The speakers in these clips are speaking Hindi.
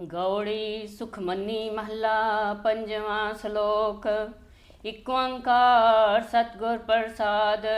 गौड़ी सुखमनी महला पंजवा श्लोक। एक ओंकार सतगुर प्रसाद।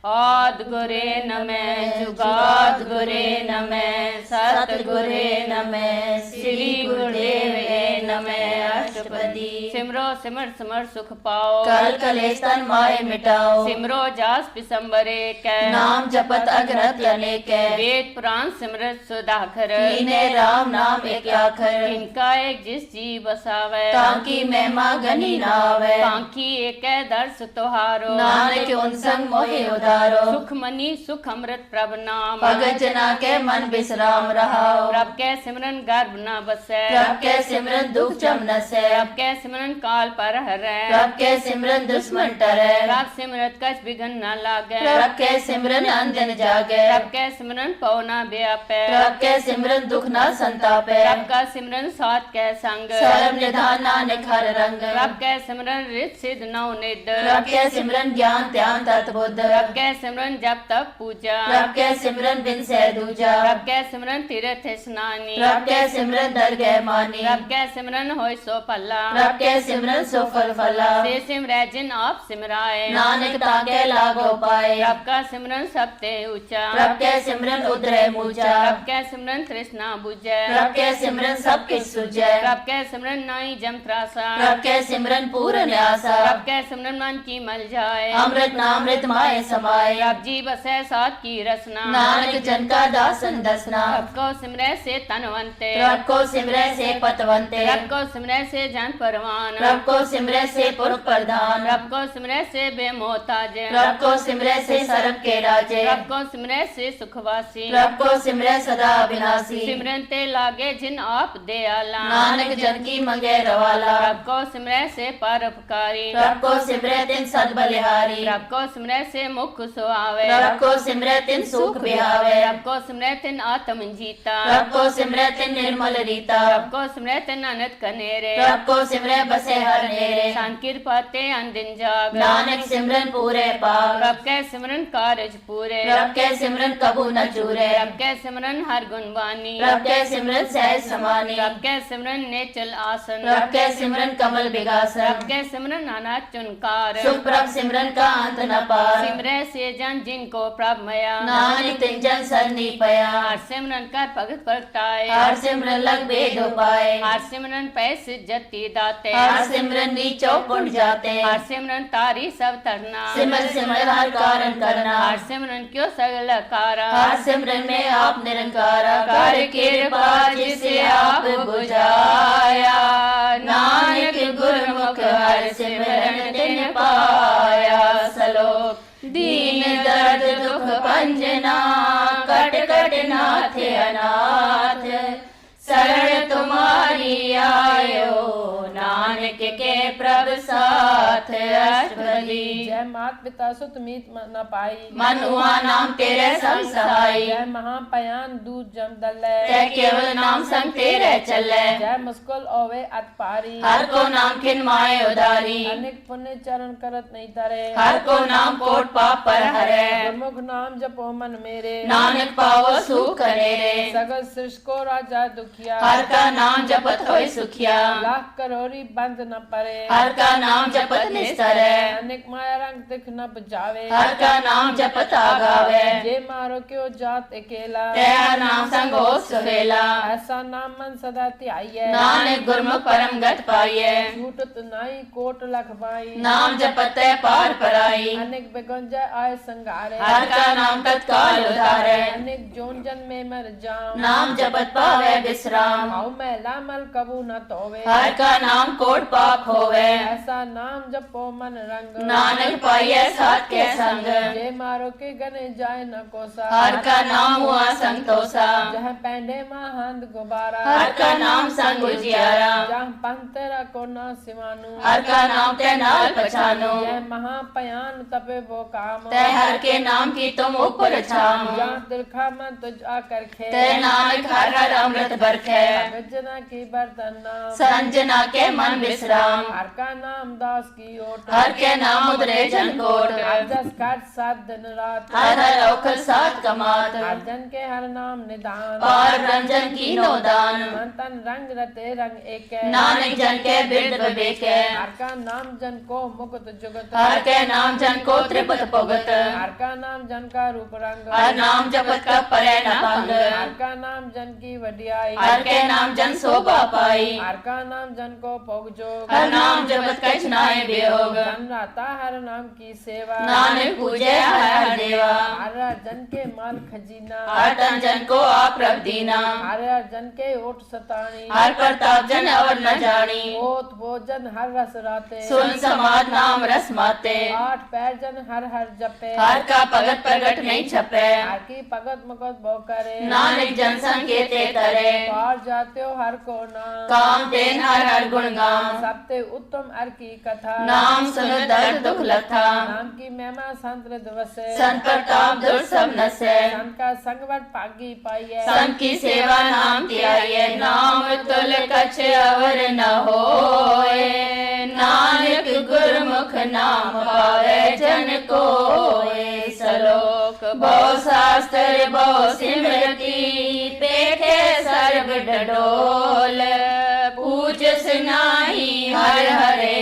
आद गुरे नमः जुगाद गुरे नमः सतगुरे नमः श्री गुरुदेवे नमः अष्टपदी। सिमरो सिमर सिमर सुख पाओ कल कलेश तन माय मिटाओ। सिमरो जास पिसंबरे कै नाम जपत अगरत अनेक वेद पुराण सिमरत सुधाकर। कीने राम नाम एक आखर इनका एक जिस जी बसावे ताकि महिमा गनी ना आवे। ताकि एक दर्श तुहारो नानक उन संग मोहे उधारो। सुख मनी सुख अमृत प्रभ नाम। भगत जना के मन विश्राम रहाओ। प्रभ के सिमरन गर्भ न बसे प्रभ के सिमरन दुख जम नसे। प्रभ के सिमरन काल पर हरे प्रभ के सिमरन दुश्मन टरे। प्रभ सिमरत कछ विघ्न न लागे प्रभ के सिमरन अंधन जागे। प्रभ के सिमरन पौना व्यापे प्रभ के सिमरन दुख न संतापे। प्रभ का सिमरन सात के संग सर्व निधान नानक हर रंग। प्रभ के सिमरन रित सिद्ध नौ निध प्रभ के सिमरन ज्ञान ध्यान तत्बुद्ध। प्रभ के सिमरन जप तप पूजा प्रभ के सिमरन बिन से दूजा। प्रभ के सिमरन तीर्थ स्नानी प्रभ के सिमरन दरगह मानी। प्रभ के सिमरन होय सो पल्ला प्रभ के सिमरन सो फल फला। से सिमरै जिन आप सिमराए नानक ताके लागो पाए। प्रभ का सिमरन सबते ऊंचा प्रभ के सिमरन उदरे मूचा। प्रभ के सिमरन तृष्णा बुझे प्रभ के सिमरन सब किछ सुझे। प्रभ के सिमरन नाई जम त्रासा प्रभ के सिमरन पूर्ण आसा। प्रभ के सिमरन मन की मल जाए अमृत नामृत माय समाए। प्रभ जी बसे सात की रसना नानक जन का दासन दसना। प्रभ को सिमरै से तनवंते प्रभ को सिमरे से पतवंते। प्रभ को सिमरै से जन परवान प्रभ को सिमरे से पुरख प्रधान। प्रभ को सिमरै से बेमोहताज प्रभ को सिमरे से सरब के राजे। प्रभ को सिमरै से सुखवासी प्रभ को सिमरे सदा अविनाशी। सिमरन ते लागे जिन आप दयाला नानक जन की मंगे रवाला। प्रभ को सिमरै से परोपकारी प्रभ को सिमरे तिन सद बलिहारी। प्रभ को सिमरै से मुख सुहावे प्रभ को सिमरे तिन सुख बिहावे। प्रभ को सिमरै तिन आत्म जीता प्रभ को सिमरे तिन निर्मल रीता। प्रभ को सिमरै तिन अनंत कनेरे प्रभ को सिमरे बसे हर नेरे। शांत कृपाते अंदिन जाग नानक सिमरन पूरे पाग। प्रभ के सिमरन कारज पूरे प्रभ के सिमरन कबू न चूरे। प्रभ के सिमरन हर गुण वानी प्रभ के सिमरन सहज समानी। प्रभ के सिमरन नेचल आसन प्रभ के सिमरन कमल बिगासन। प्रभ के सिमरन नाना चुनकार सुख प्रभ सिमरन का अंत न पार। सिमरै से जन जिनको प्रभ मया नानक तिन जन सरनी पया। हर सिमरन कर भगत प्रगटाए हर सिमरन लग भेद उपाय। हर सिमरन पैसे जति दाते हर सिमरन नीचो पुण्य जाते। हर सिमरन तारी सब तरना सिमर सिमर हर कारण करना। हर सिमरन क्यों सगल कारा हर सिमरन में आप निरंकारा। कर कृपा जिसे आप बुझाया। नानक गुरमुख हर सिमरन तिन पाया। सलोक दीन दर्द दुख पंजना कट कट नाथ अनाथ। शरण तुम्हारी आयो नानक के प्रभ साथ। अष्टपदी जय मात पिता सुत मीत न पाई। मन हुआ नाम तेरे संग सहाई। जय महापयान दूध जम दले। ते केवल नाम संग तेरे चले। जय मुस्कुल ओवे अत पारी। हर को नाम खिन माए उदारी। अनेक पुण्य चरण करत नहीं तरे। हर को नाम कोट पाप पर हरे। गुरमुख नाम जपो मन मेरे। नानक पावो सुख करे रे। सगल सृष्टि को राजा दुखिया। हर का नाम जपत होय सुखिया। लाख करोड़ी बंद न परे। हर का नाम जपत निस्तर। अनेक माया रंग दिख न बुझावे। हर का नाम जपत आगावे। जे मारो क्यों जात अकेला। तेरा नाम संग हो सुहेला। ऐसा नाम मन सदा ध्याइये। नानक गुरमुख परम गत पाइये। झूठत नाई कोट लख पाई। नाम जपत पार पराई। अनेक बेगंजा आय संगारे। हर का नाम तत्काल उधारे। अनेक जोन जन में मर जाऊं। नाम जपत पावे विश्राम। हाउ मैला मल कबू न तोवे। हर का नाम कोट पाप होवे। ऐसा नाम जपो मन रंग। नानक पाइये साथ के संग। जे मारो के गने जाए न कोसा। हर का नाम हुआ संतोषा। जहाँ पैंडे महांद गुबारा। हर का नाम संग उजियारा। जहाँ पंतरा को न सिवानु। हर का नाम ते नाल पछानो। जय महापयान तपे वो काम। ते हर के नाम की तुम ऊपर छाम। जहाँ तिरखा मन तुझ आकर खे। ते नानक हर हर अमृत बरखे। गजना की बर्तन नाम। संजना के मन विश्राम। हर का नाम दास की की ओट हर के नाम उतरे जन कोट जस काट सात दिन रात हर हर औखल सात कमात अर्जन के हर नाम निदान और रंजन की नोदान मन तन रंग रते रंग एक नानक जन के बिरद बेके हर का नाम जन को मुकुत जुगत हर के नाम जन को त्रिपत पुगत हर का नाम जन का रूप रंग हर नाम जपत का परे न पंग हर का नाम जन की वडियाई हर के नाम जन शोभा पाई हर का नाम जन को भोग जोग हर नाम जपत कछ नाय वियोग जन राता हर नाम की सेवा नानक पूजे हर हर देवा हर जन के माल खजीना हर तन जन को आप रब दीना हर जन के ओट सतानी हर प्रताप जन और न जानी ओत भोजन हर रस राते सुन समाज नाम रस माते आठ पैर जन हर हर जपे हर का भगत प्रगट नहीं छपे हर की भगत मुकत भो करे नानक जन संकेते तरे पार जाते हो हर को नाम काम तेन हर हर गुण गाम सबते उत्तम हर की कथा नाम सुन दर्द दुख लथा नाम की महिमा संत दिवसे संत प्रताप दुर सब नसे संत का संगवट पागी पाइए संत की सेवा नाम त्याये नाम तुल कछ अवर न होए नानक गुरमुख नाम पावे जन कोय सलोक बहु शास्त्र बहु सिमरती पेखे सर्व डडोल पूज सुनाई हर हरे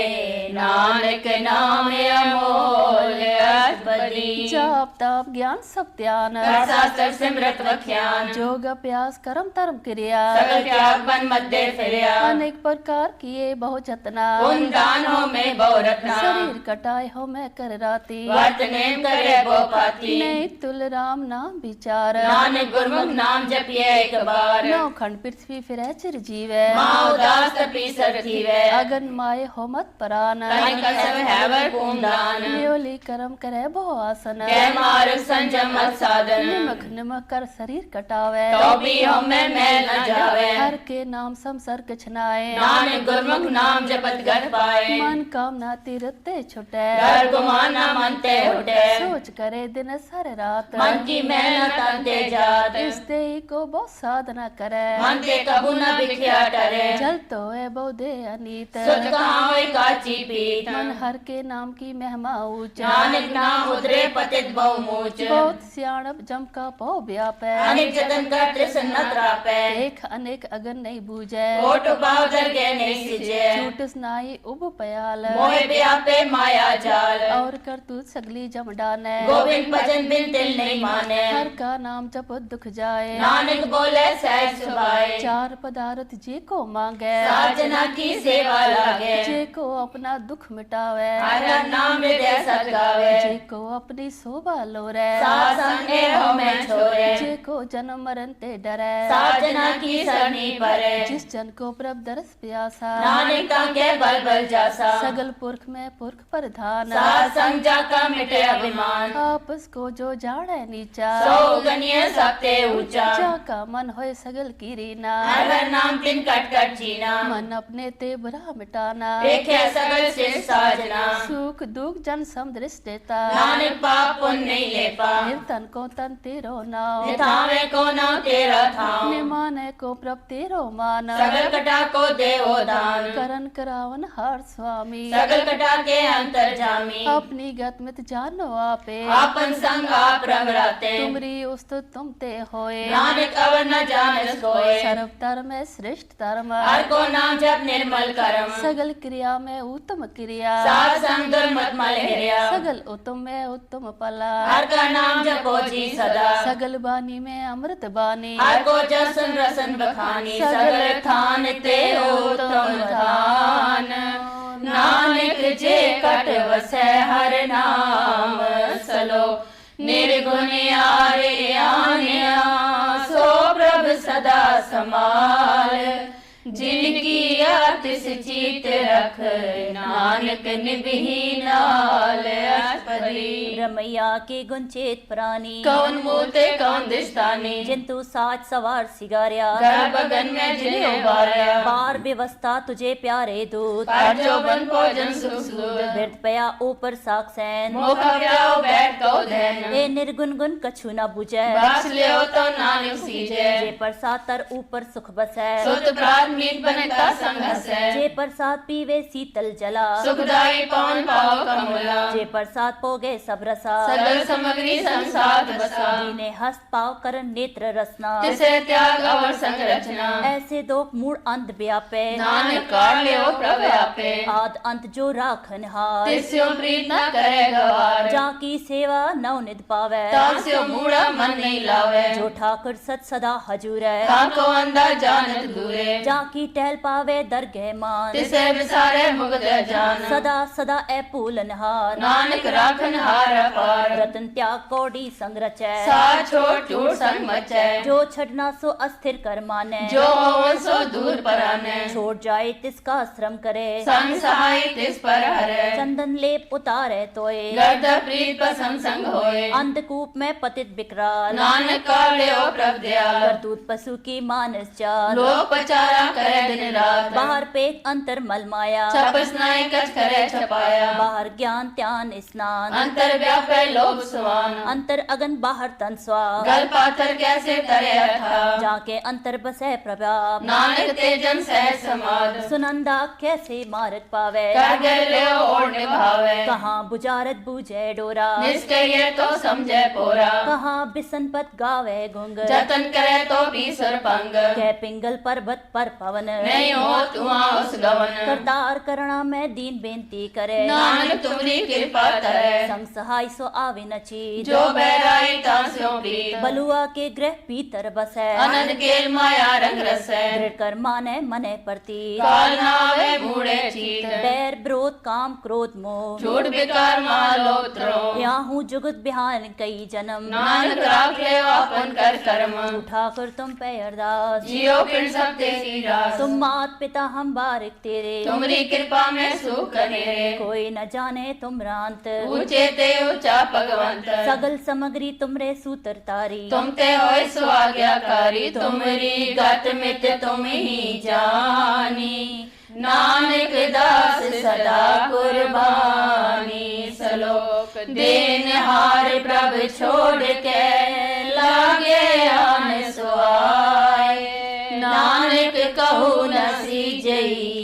नानक नाम अमोल अष्टपदी जाप ताप ज्ञान सब ध्यान शास्त्र सिमरत वख्यान जोग अभ्यास कर्म धर्म क्रिया सगल त्याग बन मध्य फिरया अनेक प्रकार किए बहु जतना उन दानों में बहु रत्ना शरीर कटाए हो मैं कर राती वर्तने करे बहु पाती नहीं तुल राम नाम विचार नानक गुरमुख नाम जपिए एक बार नौ खंड पृथ्वी फिरे चिरजीव माँ उदास तपी सरथी वे अगन माए हो मत परान तनि कसम हैवर पूमदान न्योली कर्म करे बहु आसन कै मार्ग संजम मत साधन निमक निमक कर शरीर कटावे तो भी हमें मैल न जावे हर के नाम समसर कछनाए नानक गुरमुख नाम जपत गत पाए मन कामना तीरते छुटे डर गुमान न मनते उठे सोच करे दिन सर रात मन की मेहनत अंते जात इस देही को बहुत साधना करे मन के कबू न बिख्या टरे जल तो है बहुदे अनीत सुत कहाँ होई काची पीत मन हर के नाम की महिमा ऊंच नानक नाम उतरे पतित बहु मूच बहुत सियाणप जम का पौ व्यापै अनेक जतन कर तृष्ण न त्रापे एक अनेक अगन नहीं बूझे ओट पाव दरगे नहीं सिजे छूट स्नाई उब पयाल मोह व्यापे माया जाल और कर तू सगली जम डाने गोविंद भजन बिन तिल नहीं माने हर का नाम जप दुख जाए नानक बोले सहज सुभाए चार पदार्थ जे को मांगे साजना की सेवा लागे जे को अपना दुख मिटावे हर हर नाम हृदय सत गावे जे को अपनी शोभा लोरे साथ संगे हो मैं छोरे जे को जन्म मरण ते डरे साजना की सरनी परे जिस जन को प्रभ दरस प्यासा नानक के बल बल जासा सगल पुरख में पुरख प्रधान साथ संग जाका मिटे अभिमान आपस को जो जाने नीचा सो गनिय सबते ऊंचा जाका मन होए सगल की रीना हर हर नाम तिन कट कट जीना मन अपने ते बुरा मिटाना देखे सगल से साजना सुख दुख जन सम दृष्ट देता नानक पाप पुण्य नहीं लेपा तन को तन तेरो नाव निथावे को ना तेरा थाम निमाने को प्रभ तेरो मान सगल कटा को देवो दान करन करावन हर स्वामी सगल कटा के अंतर जामी अपनी गत मित जानो आपे आपन संग आप रमराते तुमरी उस्तु तुम ते होए नानक अवर न जानस कोय सर्व धर्म में श्रेष्ठ धर्म हर को नाम जप निर्मल करम सगल क्रिया में उत्तम क्रिया सात संग दुर्मत मल हिरिया सगल उत्तम में उत्तम पला हर का नाम जपो जी सदा सगल बानी में अमृत बानी हर को जसन रसन बखानी सगल थान ते उत्तम थान नानक जे कट वसै हर नाम सलो निर्गुण आरे आन्या सो प्रभ सदा समाल जिनकी आतिश चीत रख नानक निभही नाल परी रमैया के गुंचेत प्राणी कौन मूते कौन दिशतानी जिंतु साज सवार सिगारिया घर बगन में जिन्हें उबारया बार व्यवस्था तुझे प्यारे दूत पर जो बन भोजन सुख सूद बिरत पया ऊपर साक्षैन मोखा व्याओ बैठ को धैन ए निर्गुण गुण कछु न बुझे बास लियो तो नानिक सीजे जे प्रसाद तर ऊपर सुख बसै सुत प्रात मीत बनता संघस है जे प्रसाद पीवे शीतल जला सुखदाई पवन पाव कमला जे प्रसाद पोगे सब रसा सगल सामग्री संसार बसा जिन्हें हस्त पाव कर नेत्र रसना तिसे त्याग और संरचना ऐसे दो मूड अंत व्यापे नानक काढ़ लियो प्रभु आपे आद अंत जो राखन हार तिस्यो प्रीत न करे गवार जाकी सेवा नव निध पावे तास्यो मूड़ा मन नहीं लावे जो ठाकुर सत सदा हजूर है ताको अंदर जानत दूरे जाकी टहल पावे दरगह मान तिसे विसारे मुगद जान सदा सदा ए पूलन हार नानक राखन हार पार रतन त्याग कोडी संग रचै सार छोड़ चूड़ संग मचै जो छड़ना सो अस्थिर कर माने जो हो सो दूर पराने छोड़ जाए तिसका श्रम करे संग सहाय तिस पर हरे चंदन लेप उतारे तोए गर्द प्रीत पसंद संग होए अंधकूप में पतित बिकराल नानक काढ़ लियो प्रभु दयाल करतूत पशु की मानस चाल लोक पचारा करे दिन रात बाहर पेट अंतर मल माया छपस नाई कच करे छपाया बाहर ज्ञान त्यान स्नान अंतर व्यापे लोभ स्वान अंतर अगन बाहर तन स्वान गल पाथर कैसे तरे था जाके अंतर बसे प्रभाव नानक तेजन सह समाद सुनंदा कैसे मार्ग पावे कर गए लियो और निभावे कहाँ बुझारत बूझे डोरा निष्क्रिय तो समझे पोरा कहाँ बिसन पत गावे गुंग जतन करे तो भी सरपंग कै पिंगल पर्वत पर पवन नहीं हो तुआ उस गवन करतार करना में दीन बेनती करे नानक तुम्हारी कृपा करे संग सहाय सो आवे न चीज जो बहराई तास्यो प्रीत बलुआ के ग्रह भीतर बसे अनंत केल माया रंग रस है दृढ़ कर माने मने प्रति काल नावे मूड़े चीत बैर विरोध काम क्रोध मोह झूठ बेकार मालोत्रो यहाँ हूँ जुगत बिहान कई जन्म नानक राख ले अपन कर कर्म उठा कर तुम पे अरदास जियो फिर सब तेरी रास तुम मात पिता हम बारिक तेरे तुम्हारी कृपा में सुख कनेरे कोई न जाने तुम रांत ऊंचे ते ऊंचा भगवंत सगल सामग्री तुमरे सूतर तारी तुम ते होय सो आज्ञाकारी तुमरी गत मित तुम ही जानी नानक दास सदा कुर्बानी सलोक देन हार प्रभ छोड़ के लागे आन सुआए नानक कहू न सीजई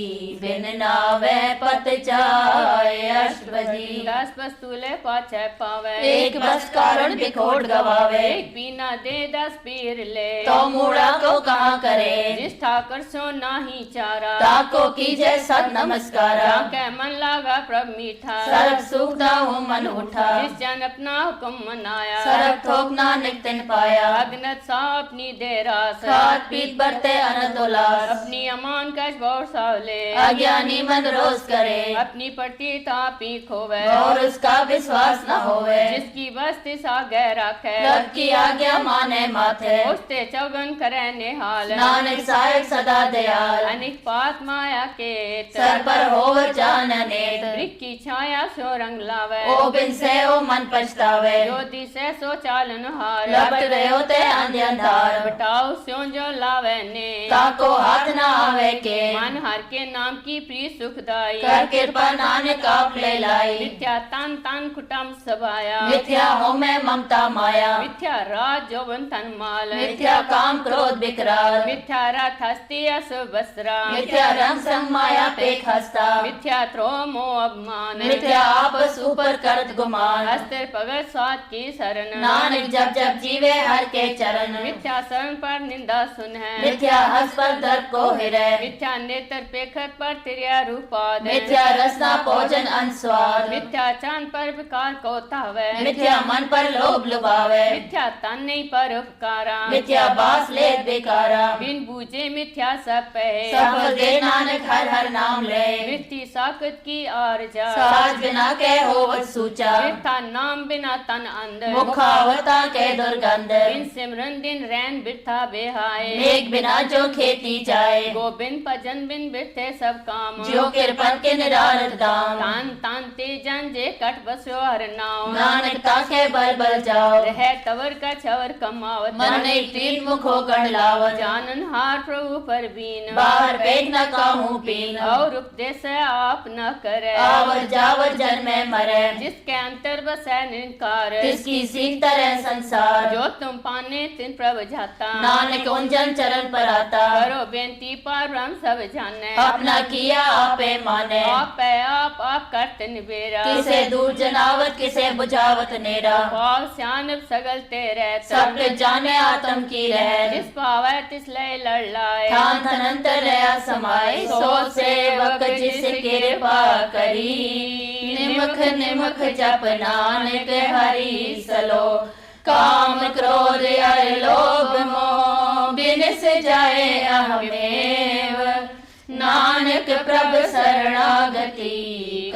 बिन नावे पत जाए अष्टपदी 10 वस्तुले पाछे पावे एक बस कारण बिखोड़ गवावे एक बिना दे 10 पीर ले तो मूड़ा को कहाँ करे जिस ठाकर सो नाही चारा ताको कीजे सत नमस्कारा के मन लागा प्रभ मीठा सरब सुख दाहु मन उठा जिस जन अपना हुक्म मनाया सरब थोक नानक तिन पाया अग्नत सा अपनी दे रास खात पीत बरते अनंत उल्लास अपनी अमान कश गौर सावले अज्ञानी मन रोज करे अपनी पड़ती तापी खोवे और उसका विश्वास न होवे जिसकी बस्ती सागे रखे रब की आज्ञा माने माथे उसते चौगन करे निहाल नानक साहिब सदा दयाल अनिक पात माया के सर पर होव जानने वृक्ष की छाया सो रंग लावे ओ बिन से ओ मन पछतावे ज्योति से सो चालन हार लपट रहो ते अंधार बटाओ स्यो जो लावे ने ताको हाथ ना आवे के मन हर के नाम की प्रिय सुखदाई कर कृपा नानक आप ले लाई मिथ्या तन तन कुटम सभाया मिथ्या हो में ममता माया मिथ्या राज जोवन तन माल मिथ्या काम क्रोध विकराल मिथ्या रथ हस्ती अस वस्त्रा मिथ्या रंग संग माया पेख हस्ता मिथ्या त्रो मोह अभिमान मिथ्या आपस ऊपर करत गुमान अस्त्र भगत सात की शरण नानक जब जब जीवे हर के चरण मिथ्या शरण पर निंदा सुन है मिथ्या हस पर दर्प को हिरय मिथ्या नेत्र पेखत पर तिरिया रूपाद मिथ्या रसना भोजन अनस्वाद मिथ्या चांद पर विकार को तावे मिथ्या मन पर लोभ लुभावे मिथ्या तन नहीं पर उपकारा मिथ्या बास ले बेकारा बिन बूझे मिथ्या सब पहे सब दे नानक हर हर नाम ले मिथ्या साकत की आरजा साज बिना के होवत सूचा मिथ्या नाम बिना तन अंध मुखावता के दुर्गंध बिन सिमरन दिन रैन बिरथा बेहाय मेघ बिना जो खेती जाए गोबिंद भजन बिन बिरथे सब काम नाम जो किरपन के निरारत दाम तान तान ते जन जे कट बसो हर नाम नानक ताके बल बल जाओ रह तवर का छवर कमावत मन नहीं तीन मुखो गण लावत जानन हार प्रभु पर बीन बाहर पेट न काहू पीन और उपदेश आप न करे आवर जावर जन में मरे जिसके अंतर बसै निरंकार तिसकी सीख तरह संसार जो तुम पाने तिन प्रभ जाता नानक उनजन चरण पर आता करो बेनती पर ब्रह्म सब जाने अपना किया आपे माने आप है आप करते निबेरा किसे दूर जनावत किसे बुझावत नेरा भाव स्यान सगल तेरे सब जाने आत्म की रह जिस पावे तिस लय लड़ लाए थान धनंतर रहा समाए सो सेवक जिस कृपा करी निमख निमख जप नानक हरि सलो काम क्रोध अर लोभ मोह बिनस जाए अहमेव नानक प्रभ शरणागति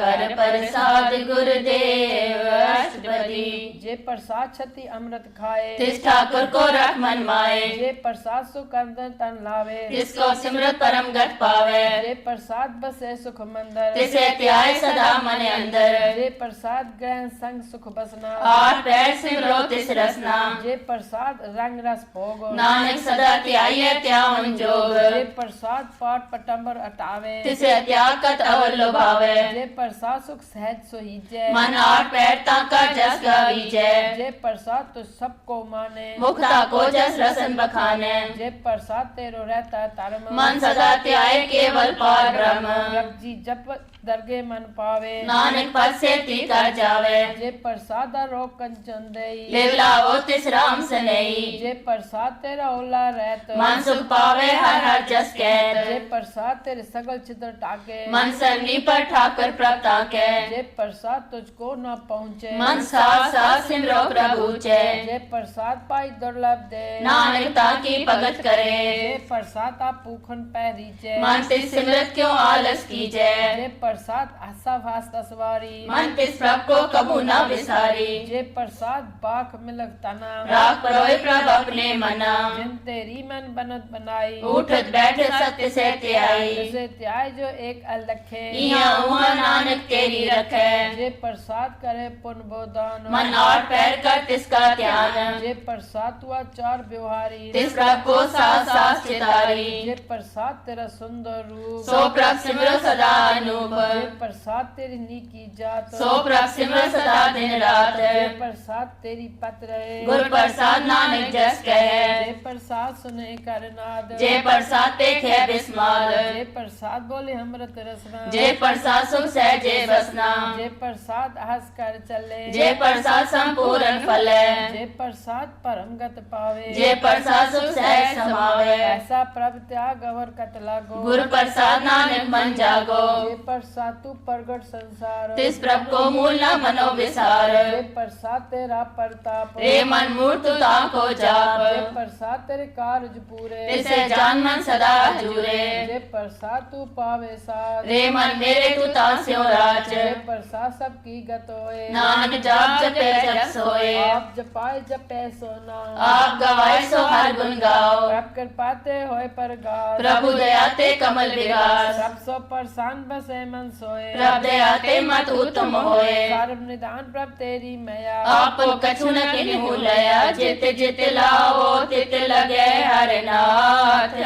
कर प्रसाद गुरुदेव अष्टपदी जे प्रसाद छति अमृत खाए तिस ठाकुर को रख मन माए जे प्रसाद सुख अंदर तन लावे जिसको सिमरत परम गत पावे जे प्रसाद बसे सुख मंदर तिसे त्याय सदा मन अंदर जे प्रसाद ग्रहण संग सुख बसना आठ पैर सिमरो तिस रसना जे प्रसाद रंग रस भोगो नानक सदा त्याय त्यावन जोग जे प्रसाद पाठ पटंबर अटावे तिसे त्याग कत अवर लोभावे जे प्रसाद सुख सहज सोहीजे मन आठ पैर ताका जस गावीजे जे प्रसाद तो सबको माने मुक्ता को जस रसन बखाने जे प्रसाद तेरो रहता धर्म मन सदा त्याय केवल पार ब्रह्म जप जी जप दरगे मन पावे नानक पद से तीकर जावे जे प्रसाद रोग कंचन देई लेवलावो तिस राम सनई जे प्रसाद तेरा ओला रहत मन सुख पावे हर हर जस जे कहत प्रसाद तेरे सगल छिद्र टाके मन सरनी पर ठाकर प्रभता के जे प्रसाद तुझको न पहुँचे मन साथ साथ सिमरो प्रभु चे जे प्रसाद पाई दुर्लभ दे नानक ताकी भगत करे जे प्रसाद आप पूखन पैरीचे मन तिस सिमरत क्यों आलस कीजे जे प्रसाद आशा भास तसवारी मन तिस प्रभ को कबू न विसारी जे प्रसाद बाख मिलक तना राख परोए प्रभ अपने मना जिन तेरी मन बनत बनाई उठत बैठत सत्य से त्याई जैसे त्याय जो एक अलखे इहाँ उहाँ नानक तेरी रखे जे प्रसाद करे पुन बोदान मन और पैर कर तिसका ध्यान जे प्रसाद हुआ चार व्यवहारी तिस प्रभ को साथ साथ चितारी जे प्रसाद तेरा सुंदर रूप सो प्रभ सिमरो सदा अनूप जे प्रसाद तेरी नीकी जात सो प्रभ सिमरो सदा दिन रात जे प्रसाद तेरी पत रहे गुर प्रसाद नानक जस कहे जे प्रसाद सुने करनाद जे प्रसाद देखे बिस्माद जे प्रसाद बोले अमृत रसना जे प्रसाद सुख सहजे बसना जे प्रसाद हंस कर चले जे प्रसाद संपूर्ण फले जे प्रसाद परमगत पावे जे प्रसाद सुख सहज समावे ऐसा प्रभ त्याग अवर कत लागो गुरु प्रसाद नानक मन जागो जे प्रसाद तू प्रगट संसार तिस प्रभ को मूल न मनो विसार जे प्रसाद तेरा प्रताप रे मन मूर्त ताको जे जाप प्रसाद तेरे कार्य पूरे तिसे जान मन सदा जुरे जे प्रसाद तू पावे साथ रे मन मेरे तू तास्यो राज जे प्रसाद सबकी गत होए नानक जाप जपे जप सोए आप जपाए जपे सोना आप गवाए सो हर गुण गाओ प्रभ कृपाते होए परगार प्रभु दयाते कमल विगास सब सो परसान बसे मन सोए प्रभ दयाते मत उत्तम होए सर्व निदान प्रभ तेरी मया आपो कछु न किन्हु लया जित जित लाओ तित लगे हर नाथ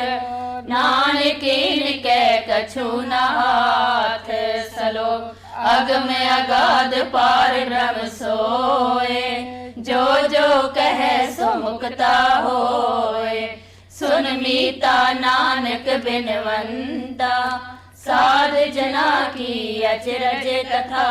नानक के कछु न हाथ सलो अगम अगाध पार ब्रह्म सोए जो जो कहे सो मुक्ता होए सुन मीता नानक बिनवंता साध जना की अचरज कथा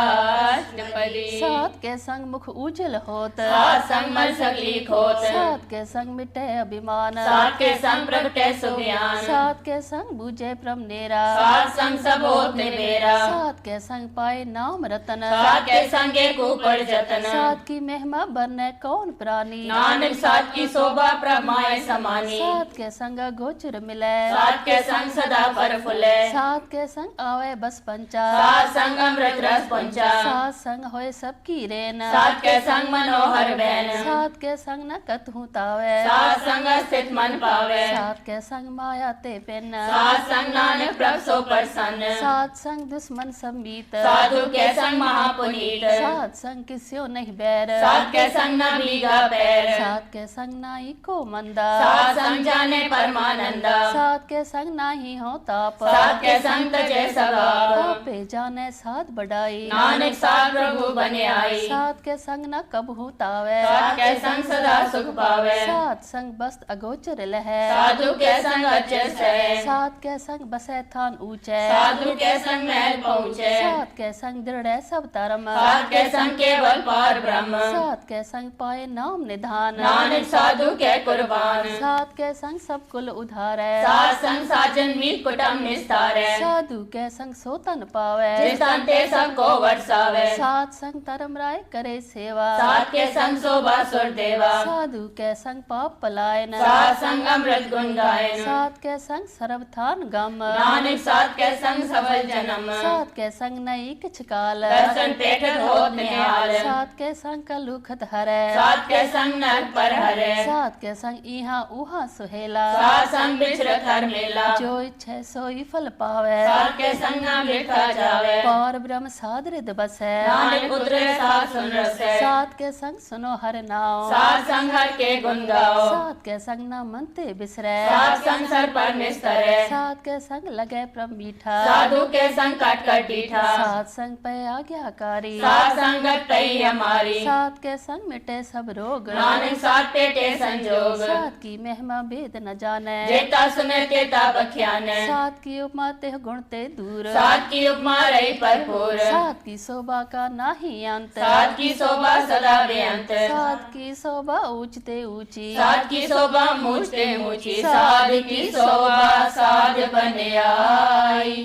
अष्टपदी सात के संग मुख उजल होत सात संग मन सकली खोत सात के संग मिटे अभिमान सात के संग प्रगटे सुज्ञान सात के संग बुझे प्रभ नेरा सात संग सब होत निबेरा सात के संग पाए नाम रतन सात के संग एक ऊपर जतन सात की महिमा बरने कौन प्राणी नानक सात की शोभा प्रमाय समानी सात के संग गोचर मिले सात के संग सदा पर फुले सात के के संग आवे बस पंचा, सात संग अमृत रस पंचा, सात संग होए सबकी रेन, सात के संग मनोहर बैन, सात के संग न कतहु तावे, सात संग स्थित मन पावे, सात के संग माया ते पिन, सात संग नानक प्रभ सो प्रसन्न, सात संग दुश्मन सम्मीत, साधु के संग महापुनीत, सात संग किस्यो नहीं बैर, सात के संग न भीगा पैर, सात के संग नाई को मंदा, सात संग जाने परमानंदा, सात के संग नाही हो ताप, सात के संग तजे सगाप, तापे जाने सात बढ़ाई, नानक सात प्रभु बने आई, सात के संग न कबहु तावे, सात के संग सदा सुख पावे, सात संग बस्त अगोचर लहै, साधु के संग अचर सहे, सात के संग बसे थान ऊंचे, साधु के संग महल पहुँचे, सात के संग दृढ़ सब धर्म, सात के संग केवल पार ब्रह्म, सात के संग पाए नाम निधान, नानक साधु के कुर्बान, सात के संग सब कुल उधारे, सात संग साजन मीत कुटुम निस्तारे, साधु के संग सोतन पावे, जिस तन ते सबको वर्षावे, सात संग धर्म राय करे सेवा, सात के संग शोभा सुर देवा, साधु के संग पाप पलायन, सात संग अमृत गुण गायन, सात के संग सर्वथान गम, नानक सात के संग सफल जन्म, सात के संग नई किछ काल, दर्शन पेठत होत निहाल, सात के संग कलुखत हरे, सात के संग नरक पर हरे, सात के संग इहा उहा सुहेला, सात संग बिछरत हर मेला, जो इच्छे सोई फल पावे, सात के संग न बिरखा जावे, पार ब्रह्म सादृद बसै, नानक उतरे सात सुन रसे, सात के संग सुनो हर नाम, सात संग हर के गुण गाओ, सात के संग न मनते बिसरे, सात संग सर पर निस्तरे, सात के संग लगे प्रम मीठा, साधु के संग कट कट डीठा, सात संग पे आज्ञाकारी, सात संगत तई हमारी, सात के संग मिटे सब रोग, नानक सात पेटे संजोग, सात की महिमा वेद न जाने, जेता सुने तेता बख्याने, सात की उपमा ते गुण ते दूर, सात की उपमा रही भरपूर, सात की शोभा का नाही अंत, सात की शोभा सदा बेअंत, सात की शोभा ऊंचते ऊंची, सात की शोभा मूछते मूछी, साध की शोभा साध बन आई,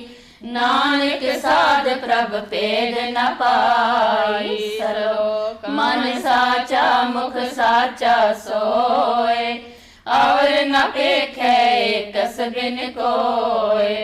नानक साध प्रभ पेद न पाई, सरो मन साचा मुख साचा सोए, और न पेखे कस बिन कोय,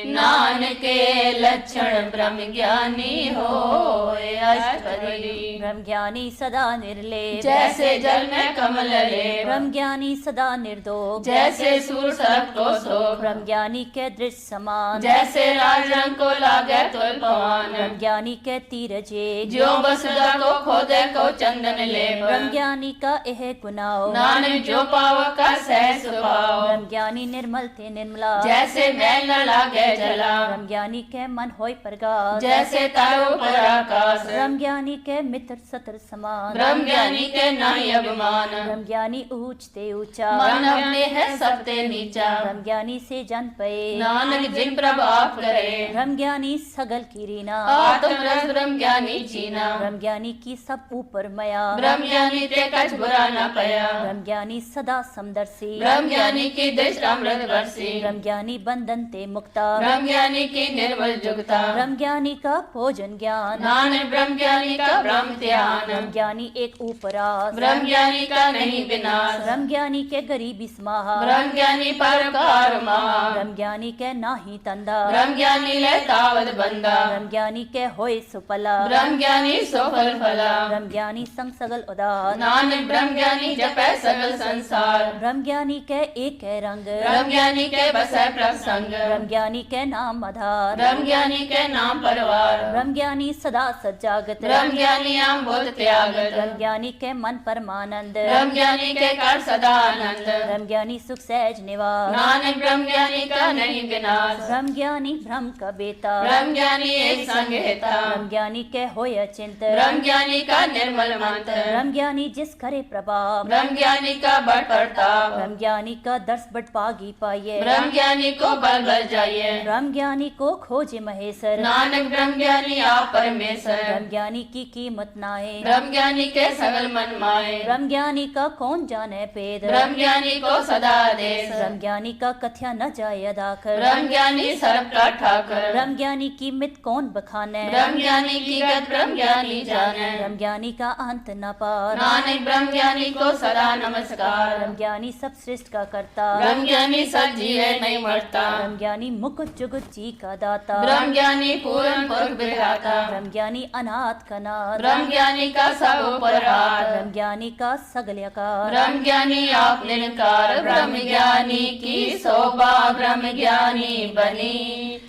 नानक के लक्षण ब्रह्म ज्ञानी होए, अष्टपदी ब्रह्म ज्ञानी सदा निर्लेप, जैसे जल में कमल ले, ब्रह्म ज्ञानी सदा निर्दोष, जैसे सूर सर्प को शोभ, ब्रह्म ज्ञानी के दृश्य समान, जैसे राज रंग को लागे तुल पवन, ब्रह्म ज्ञानी के तीरजे, जो वसुधा को खोदे को चंदन लेप, ब्रह्म ज्ञानी का एह गुनाओ, नानक जो पाव का सहस पाओ, ब्रह्म ज्ञानी निर्मल थे निर्मला, जैसे मैल न लागे जला, ब्रह्म ज्ञानी के मन होय प्रगास, जैसे तारो पर आकाश, ब्रह्म ज्ञानी के मित्र सत्र समान, ब्रह्म ज्ञानी के नहीं अभिमान, ब्रह्म ज्ञानी ऊंचते ऊंचा, मन अपने है सबते नीचा, ब्रह्म ज्ञानी से जन पे, नानक जिन प्रभ आप करे, ब्रह्म ज्ञानी सगल की रीना, आत्म रस ब्रह्म ज्ञानी चीना, ब्रह्म ज्ञानी की सब ऊपर मया, ब्रह्म ज्ञानी ते कछ बुरा न पया, ब्रह्म ज्ञानी सदा समदर्शी, ब्रह्म ज्ञानी की दृष्ट अमृत वर्षी, ब्रह्म ज्ञानी बंधन ते मुक्ता, ब्रह्म ज्ञानी की निर्मल जुगता, ब्रह्म ज्ञानी का भोजन ज्ञान, नानक ब्रह्म ज्ञानी का ब्रह्म ध्यान, ब्रह्म ज्ञानी एक उपरास, ब्रह्म ज्ञानी का नहीं विनाश, ब्रह्म ज्ञानी के गरीबी समाहा, ब्रह्म ज्ञानी परोपकार महा, ब्रह्म ज्ञानी के नाही तंदा, ब्रह्म ज्ञानी ले तावत बंदा, ब्रह्म ज्ञानी के होय सुपला, ब्रह्म ज्ञानी सोफल फला, ब्रह्म ज्ञानी संग सगल उदार, नानक ब्रह्म ज्ञानी जपै सगल संसार, ब्रह्म ज्ञानी के एक है रंग, ब्रह्म ज्ञानी के बसै प्रसंग, ब्रह्म ज्ञानी के नाम आधार, ब्रह्म ज्ञानी के नाम परवार, ब्रह्म ज्ञानी सदा सज्जागत, ब्रह्म ज्ञानी आम बोध त्यागत, ब्रह्म ज्ञानी के मन परमानंद, ब्रह्म ज्ञानी के कर सदा आनंद, ब्रह्म ज्ञानी सुख सहज निवास, नानक ब्रह्म ज्ञानी का नहीं विनाश, ब्रह्म ज्ञानी भ्रम का बेता, ब्रह्म ज्ञानी एक संग हेता, ब्रह्म ज्ञानी के होय अचिंत, ब्रह्म ज्ञानी का निर्मल मंत्र, ब्रह्म ज्ञानी जिस करे प्रभाव, ब्रह्म ज्ञानी का बड़ प्रताप, ब्रह्म ज्ञानी का दर्श बट पागी पाइये, ब्रह्म ज्ञानी को बल बल जाइए, ब्रह्म ज्ञानी को खोजे महेश्वर। नानक ब्रह्म ज्ञानी आप परमेश्वर। ब्रह्म ज्ञानी की कीमत नाए, ब्रह्म ज्ञानी के सगल मन माए। ब्रह्म ज्ञानी का कौन जाने पेद, ब्रह्म ज्ञानी को सदा आदेश। ब्रह्म ज्ञानी का कथ्या न जाए अदाकर, ब्रह्म ज्ञानी सर्व का ठाकर। ब्रह्म ज्ञानी की मित कौन बखाने, ब्रह्म ज्ञानी की गत ब्रह्म ज्ञानी जाने। ब्रह्म ज्ञानी का अंत न पार, नानक ब्रह्म ज्ञानी को सदा नमस्कार। ब्रह्म ज्ञानी सब सृष्टि का करता, ब्रह्म ज्ञानी सद जीवे नहीं मरता। ब्रह्म ज्ञानी मुकुट जुगुत जी का दाता, ब्रह्म ज्ञानी पूर्ण पुरख विधाता। ब्रह्म ज्ञानी अनाथ का नाथ, ब्रह्म ज्ञानी का सब ऊपर हाथ। ब्रह्म ज्ञानी का सगलकार, ब्रह्म ज्ञानी आप निरंकार। ब्रह्म ज्ञानी की शोभा ब्रह्म ज्ञानी बनी।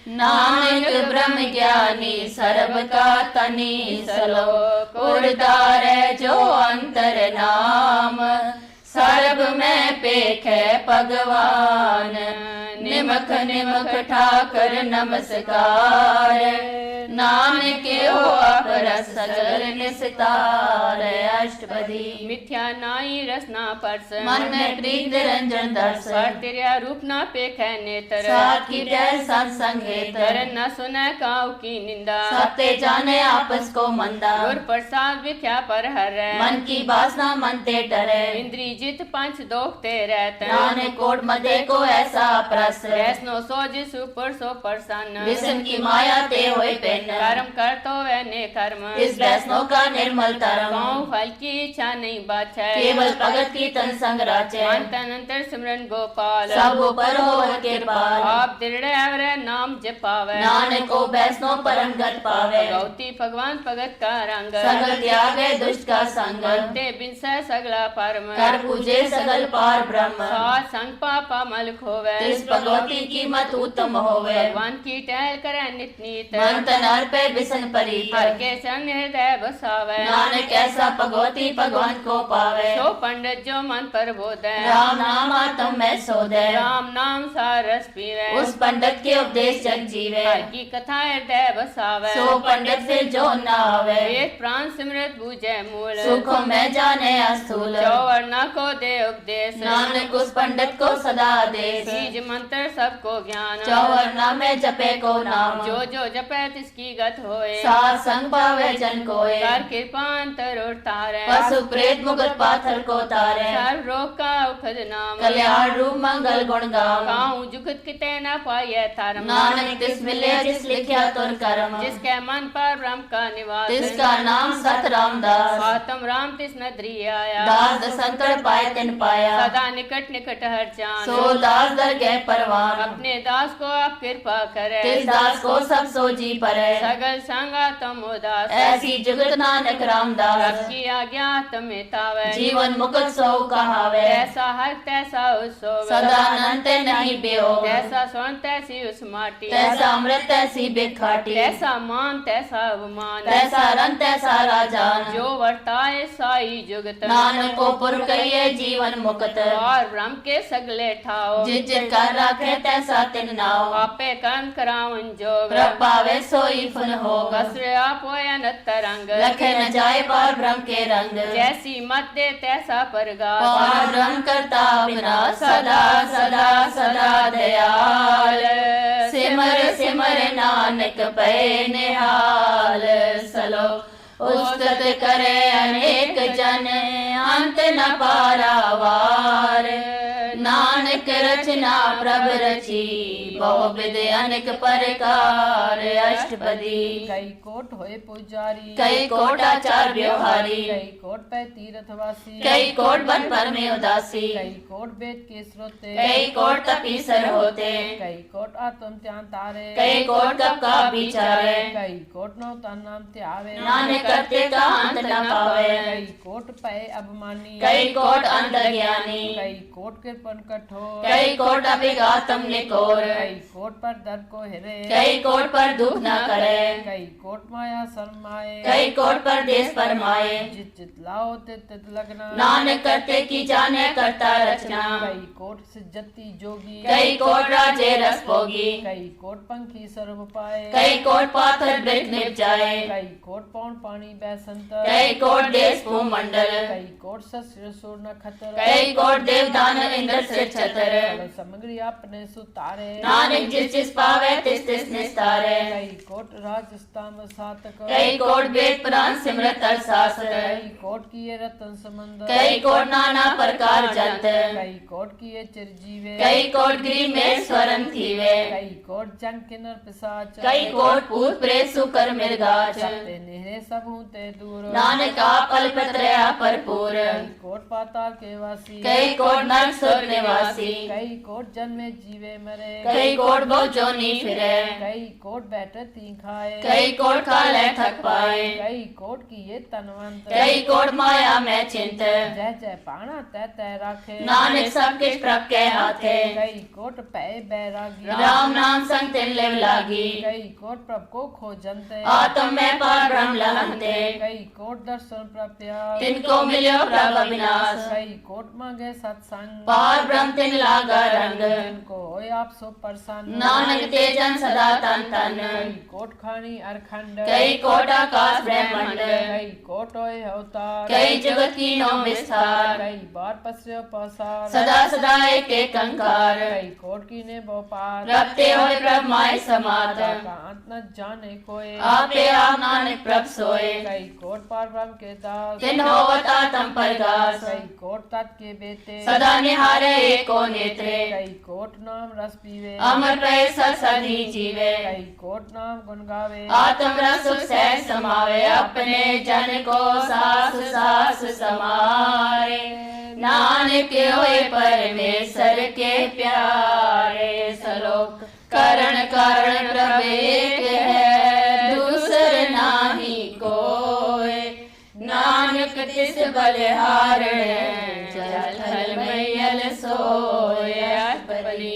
नानक ब्रह्म ज्ञानी सर्व का तनी। सलोक उर्धारे जो अंतर नाम, सर्व में पेख भगवान। निमख निमख ठाकर नमस्कार। नानक हो अपरस सगल निस्तार। अष्टपदी। मिथ्या नाई रसना परस, मन में प्रीत निरंजन दर्श। पर तेरा रूप ना पेखै नेतर। साथ की टहल सत्संग हेतर। तर न सुनै काऊ की निंदा। सत्य जाने आपस को मंदा। गुर प्रसाद विख्या पर हर। मन की वासना मन ते डरे। इंद्री जित पंच दोखते रहत। नानक कोट मदे को ऐसा प्रस। वैष्णो सो जिसु पर सो प्रसन्न। विष्णु की माया ते होए पेन। कर्म कर तो वैने कर्म। इस वैष्णव का निर्मल तरम। गाँव फल की इच्छा नहीं बाछै। केवल भगत की तन संग राचे। अंतन अंतर सिमरन गोपाल। सब ऊपर हो कृपाल। आप दृढ़ अवरे नाम जपावे। नानक को वैष्णव परम गत पावे। गौती भगवान भगत का रंग। सगल त्यागे दुष्ट का संग। बनते बिनसै सगला परम। कर पूजे सगल पार ब्रह्म। सात संग पापा मल खोवे। तिस भगवती की मत उत्तम होवे। भगवान की टहल करे नित नीत। मन तन अर्पे बिसन परीत। हर के संग हृदय बसावे। नानक ऐसा भगवती भगवान को पावे। सो पंडित जो मन पर बोधे। राम नाम आत्म में सोधे। राम नाम सारस पीवे। उस पंडित के उपदेश जग जीवे। हर की कथा हृदय बसावे। सो पंडित फिर जो न आवे। वेद प्राण सिमरत बूझे मूल। सुखों में जाने अस्थूल। चौवर्णा को दे उपदेश। नानक उस पंडित को सदा आदेश। बीज मंत्र सबको ज्ञान। चौवर्णा में जपे को नाम। जो जो जपे तिसकी गत होए। सात संग पावे जन कोय। कर कृपांतर उतारे। पशु प्रेत मुगल पाथर को तारे। सर्व रोग का उखद नाम। कल्याण रूप मंगल गुण गाम। काहू जुगत किते न पाए धर्म। नानक तिस मिले जिस लिखिया तुर कर्म। जिसके मन पर ब्रह्म का निवास। तिसका नाम सत रामदास। आत्म राम तिस नदरी आया। दास दसंकर पाए तिन पाया। सदा निकट निकट हर जान। सो दास दर गए परवान। अपने दास को आप कृपा करे। तिस दास को सब सोजी परे। सगल संगा तुम उदास। ऐसी जुगत नानक रामदास। सबकी आज्ञा तुम्हें तावे। जीवन मुकुट सो कहावे। तैसा हर तैसा उत्सव। सदा अनंत नहीं बेयोग। तैसा स्वर्ण तैसी उस माटी। तैसा अमृत तैसी बिखाटी। तैसा मान तैसा अवमान। तैसा रंग तैसा राजान। जो वर्ताए साई जुगत। नानक को पुर कहिए जीवन मुक्त। और ब्रह्म के सगले ठाओ। जिस जिन कर रखे तैसा तिन नाव। आपे कर्म करावन जोग। प्रभ पावे सोई फुन होग। कसरे आप होय तरंग। लखे न जाए पार ब्रह्म के रंग। जैसी मत दे तैसा परगास। पार ब्रह्म करता बिना सदा सदा सदा दयाल। सिमर सिमर नानक पे निहाल। सलो उस्तत करे अनेक जन अंत न पारावार। नानक रचना प्रभ रची बहुविध अनेक प्रकार। अष्टपदी। कई कोट होए पुजारी, कई कोट आचार व्यवहारी। कई कोट पे तीर्थवासी, कई कोट बन पर में उदासी। कई कोट वेद के श्रोते, कई कोट तपीसर होते। कई कोट आत्म त्यान तारे, कई कोट कब का विचारे। कई कोट नौ नाम त्यावे। नानक करते का अंत न पावे। कई कोट पे अभिमानी, कई कोट अंधज्ञानी। कई कोट कृपण कठोर, कई कोट अभिघातम निकोर। कई कोट पर दर को हिरे, कई कोट पर दुख न करे। कई कोट माया शर्माए, कई कोट पर देश पर माए। जित जित लाओ तित तित लगना। नानक करते की जाने करता रचना। कई कोट सिज्जती जोगी, कई कोट राजे रस भोगी। कई कोट पंखी सर्व पाए, कई कोट पाथर बिट निप जाए। कई कोट पौन पानी बैसंत, कई कोट देश भूमंडल। कई कोट सस्र सुर नखतर, कई कोट देव दानव इंद्र सिर छतर। सर्व सामग्री आपने सुतारे। नानक जिस जिस पावे तिस तिस निस्तारे। कई कोट राज स्तंभ सातक। कई कोट वेद पुराण सिमरत अरसास। कई कोट किए रतन संबंध। कई कोट नाना प्रकार जंत। कई कोट किए चिरजीवे। कई कोट गिरी में स्वरन थीवे। कई कोट जंग किन्नर पिशाच। कई कोट भूत प्रेत सुकर मृगाच। ते निहरे सब हूते दूर। नानक आप अल्पत्रया भरपूर। कई कोट पाताल के वासी। कई कोट नरक सुर निवासी। कई कोट जन्मे जीवे मरे। कई कोट बहु जोनी फिरे। कई कोट बैठे ती खाए। कई कोट खाले थक पाए। कई कोट किए तनवंत। कई कोट माया में चिंत। जय जय पाणा तय तय राखे। नानक सब किस प्रभ के हाथे। कई कोट पै बैरागी। राम नाम संग तिन लिव लागी। कई कोट प्रभ को खोजनते। आत्म में पार ब्रह्म लहंते। कई कोट दर्शन प्रप्या। तिनको मिल्यो प्रभ अविनाश। कई कोट मांगे सत्संग। पार ब्रह्म तिन लागा रंग। जिनको होय आप सो प्रसन्न। नानक तेजन सदा तन तन। कई कोट खानी अरखंड। कई कोट आकाश ब्रह्मांड। कई कोट होय अवतार। कई जगत की नो विस्तार। कई बार पस्यो पसार। सदा सदा एक एक कंकार। कई कोट की ने बोपार। रखते होए प्रभ माय समात। का अंत न जाने कोय। आपे आप नानक प्रभ सोए। कई कोट पार ब्रह्म के दास। तिन होवत आत्म प्रकाश। कई कोट तत् के बेटे। सदा निहारे एको नेत्रे। कई कोट नाम रस पीवे। अमर प्रय सदी जीवे। कई कोट नाम गुण गावे। आत्म रस सुख सहज समावे। अपने जन को सास सास समारे। नानक होए परमेश्वर के प्यारे। श्लोक करण करण प्रभ एक है दूसर नाही कोय। नानक तिस बलिहारण जल थल मैयल सोय।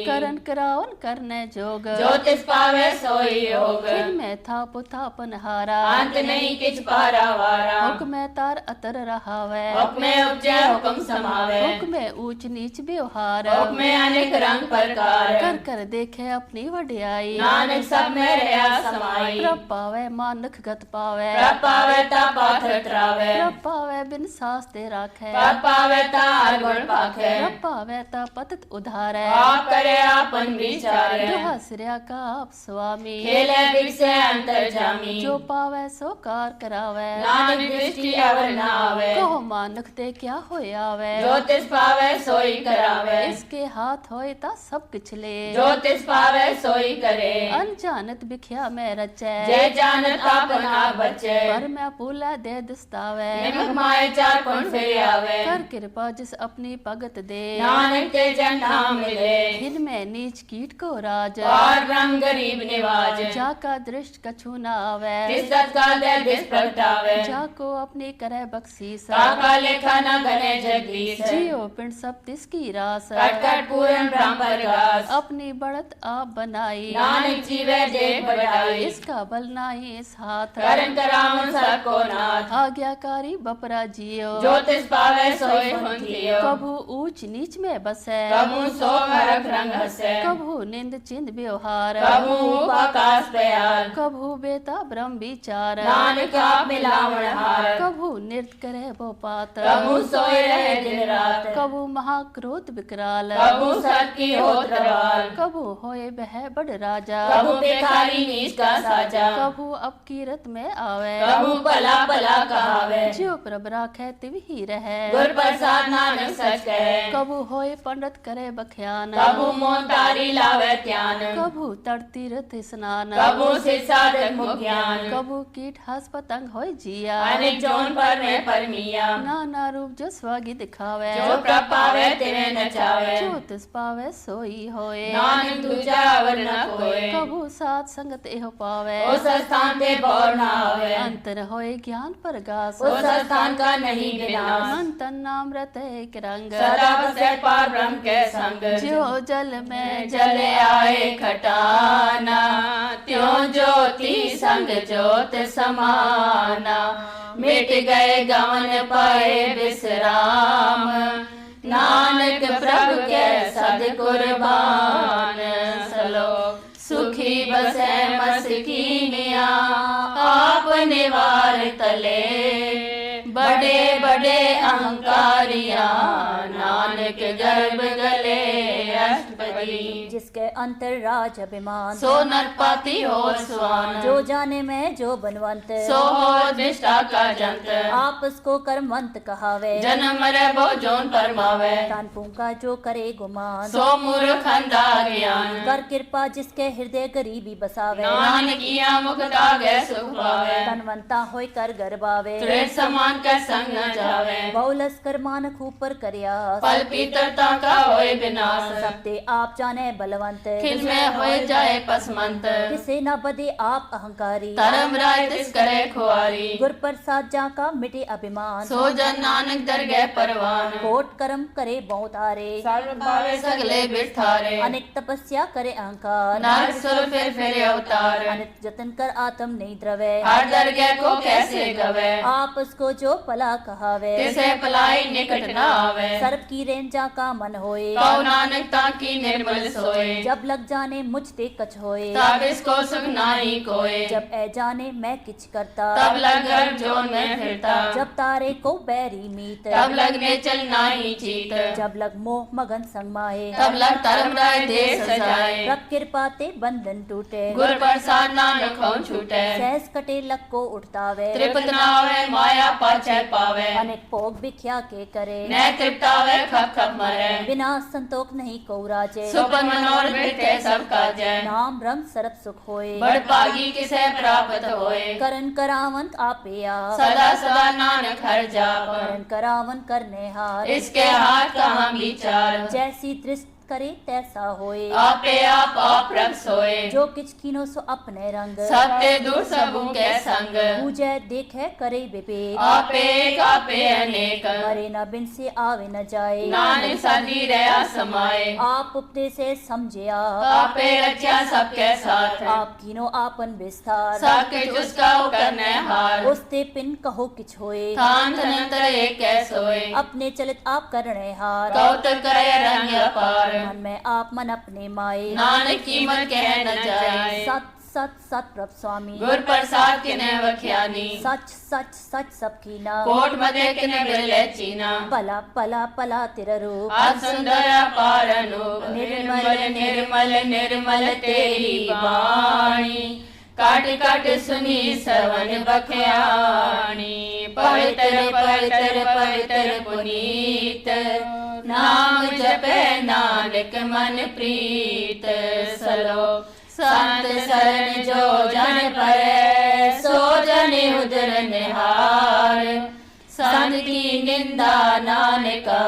करण करावन करने जोग। जो तिस पावे सोई योग। फिर मैं था पुथा पनहारा। अंत नहीं किछ पारावारा। हुक्म तार अतर रहावे। हुक्मे उपजे हुक्म समावे। हुक्म ऊंच नीच व्यवहार। हुक्मे अनेक रंग प्रकार। कर कर देखे अपनी वड्याई। नानक सब में रहा समाई। प्रभ पावे मानख गत पावे। प्रभ पावे ता पाथर त्रावे। प्रभ पावे बिन सास ते राखे। प्रभ पावे ता हर गुण पाखे। प्रभ पावे ता पतित उधारे। आप करे आपन विचारे। दुहासरिया का आप स्वामी। खेले बिरसे अंतर जामी। जो पावे सो कार करावे। नानक दृष्टि अवर न आवे। कहो मानख ते क्या होय आवे। जो तिस पावे सोई करावे। इसके हाथ होय ता सब किछ ले। जो तिस पावे सोई करे। अनजानत बिख्या में रचे। जय जानत आपन आप बचे। पर मैं पूला दे दस्तावे। निमक माए चार कुण फिर आवे। कर कृपा जिस अपनी भगत दे। नानक ते जन नाम मिले। दिन में नीच कीट को राज। और ब्रह्म गरीब निवाज। जाका दृष्ट कछु न आवे। जिस तत्काल दे दिस प्रगटावे। जाको अपनी करे बख्शीस। काका लेखा न गने जगदीश। जियो पिंड सब तिसकी रास। कट कट पूरन ब्रह्म प्रकाश। अपनी बढ़त आप बनाई। नानक जीवे देख बढ़ाई। इसका बल नाही इस हाथ। करन करावन सबको नाथ। आज्ञाकारी बपरा जियो। जो तिस पावे सोई हुंथियो। कभू ऊंच नीच में बसे। कबू सो हरख रंग हसे। कभू निंद चिंद व्यवहार। कबू आकाश प्यार। कभू बेता ब्रह्म विचार। नानक आप मिलावण हार। कभू नृत्य करे वो पात। कबू सोए रहे दिन रात। कभू महाक्रोध विकराल। कबू सत की होत रवाल। कभू होए बह बड़ राजा। कबू भिखारी नीच का साजा। कभू अब कीरत में आवे। कबू भला भला कहावे। ज्यो प्रभ राखे तिव ही रहे। गुर प्रसाद नानक सच कहे। कभू होए पंडित करे बख्यान। कबू मोन तारी लावे त्यान। कभू तट तीर्थ स्नान। कबू सिर साधक मुख्यान। कभू कीट हंस पतंग होए जिया। अनेक जोन पर में परमिया। नाना रूप जो स्वागी दिखावे। जो प्रभ पावे तिने नचावे। जो तिस पावे सोई होए। नानक दूजा अवर न कोय। कभू साथ संगत एहो पावे। उस स्थान ते बौर न आवे। अंतर होए ज्ञान प्रगास। उस स्थान का नहीं विनाश। मन तन नाम रत एक रंग। सदा बसे पार ब्रह्म के संग। जो जल में जले आए खटाना। त्यों ज्योति संग ज्योत समाना। मिट गए गवन पाए विश्राम। नानक प्रभु के सद कुर्बान। श्लोक सुखी बसे मस्कीनिया। आप निवार तले। बड़ बड़े बड़े अहंकारिया नानक गर्भ गले अष्टपदी। जिसके अंतर राज अभिमान, सो नरपति हो स्वान, जो जाने मैं जो बनवंत, सो हो दृष्टा का जंत। आप उसको कर्मवंत कहावे, जन्म मरे बो जोन परमावे, तन फूंका जो करे गुमान। सो मूर्ख अंधा ज्ञान, कर कृपा जिसके हृदय गरीबी बसावे, नानक किया मुक्ता गै सुख पावे। तनवंता होय कर गर्भावे, त्रे समान का संग न जावे, बहुलस कर मानक ऊपर करयास। फल पीतरता का होए विनाश, सबते आप जाने बलवंत, खिल में होए जाए पसमंत। किसे न बदे आप अहंकारी, धर्म राय तिस करे खुआरी, गुर प्रसाद जा का मिटे अभिमान। सो जन नानक दर गए परवान, कोट कर्म करे बहुतारे, सर्व पावे सगले बिठारे। अनेक तपस्या करे अहंकार, नारक सुर फिर फिर अवतार, अनित जतन कर आत्म नहीं द्रवे। हर दर गए को कैसे गवे, आप उसको जो पला कहावे, तिसे पलाई निकट न आवे। सर्व की रेंजा का मन होए, कौ नानक ताकी निर्मल सोए, जब लग जाने मुझ ते कछ होए। तब इसको सुख नाही कोय, जब ए जाने मैं किछ करता, तब लग गर्भ जोन में फिरता। जब तारे को बैरी मीत, तब लगने चल नाही चीत, जब लग मोह मगन संग माहे। तब लग धर्म राय देश सजाए। रब कृपा ते बंधन टूटे, गुर प्रसाद नानक हों छूटे, सहस कटे लग को उठतावे। तृप्त न होवे माया पाछे पावे, अनेक भोग भिख्या के करे, न तृप्तावे खप खप मरे। बिना संतोख नहीं को राजे। सुपन मनोर बिरते सब काजे, नाम ब्रह्म सरब सुख होए, बड़ पागी किसे प्राप्त होए। करन करावंत आपे आप, सदा सदा नानक हर जाप, करन करावन करने हार। इसके हाथ का हम विचार, जैसी दृष्ट करे तैसा होए, आपे आप अप्रभ सोए। जो किच कीनो सो अपने रंग, सत्य दूर सबू के संग, पूजे देखे करे विवेक। आपे एक आपे अनेक, मरे न बिन से आवे न जाए। नानक सदी रहा समाए। आप उपदेश से समझे आप, आपे रक्षा सबके साथ, आप कीनो आपन विस्तार। सबके उसका करने हार, उसते पिन कहो किछ होए, थान तनंतर एक सोए। अपने चलित आप करने हार। कौतक करे रंग अपार, मन में आप मन अपने माए। नानक कीमत कह न जाए। सत सत सत प्रभ स्वामी, गुर प्रसाद किने वख्यानी, सच सच सच सब कीना। कोट मते किने बिरले चीना, पला पला पला तेरा रूप, आज सुंदर अपार अनूप। निर्मल निर्मल निर्मल तेरी वाणी, काट काट सुनी सवन बख्याणी। पवित्र पवित्र पवित्र पुनीत, नाम जपे नानक मन प्रीत। सलोक संत शरण जो जन परे, सो जन उदर निहार। संत की निंदा नानका,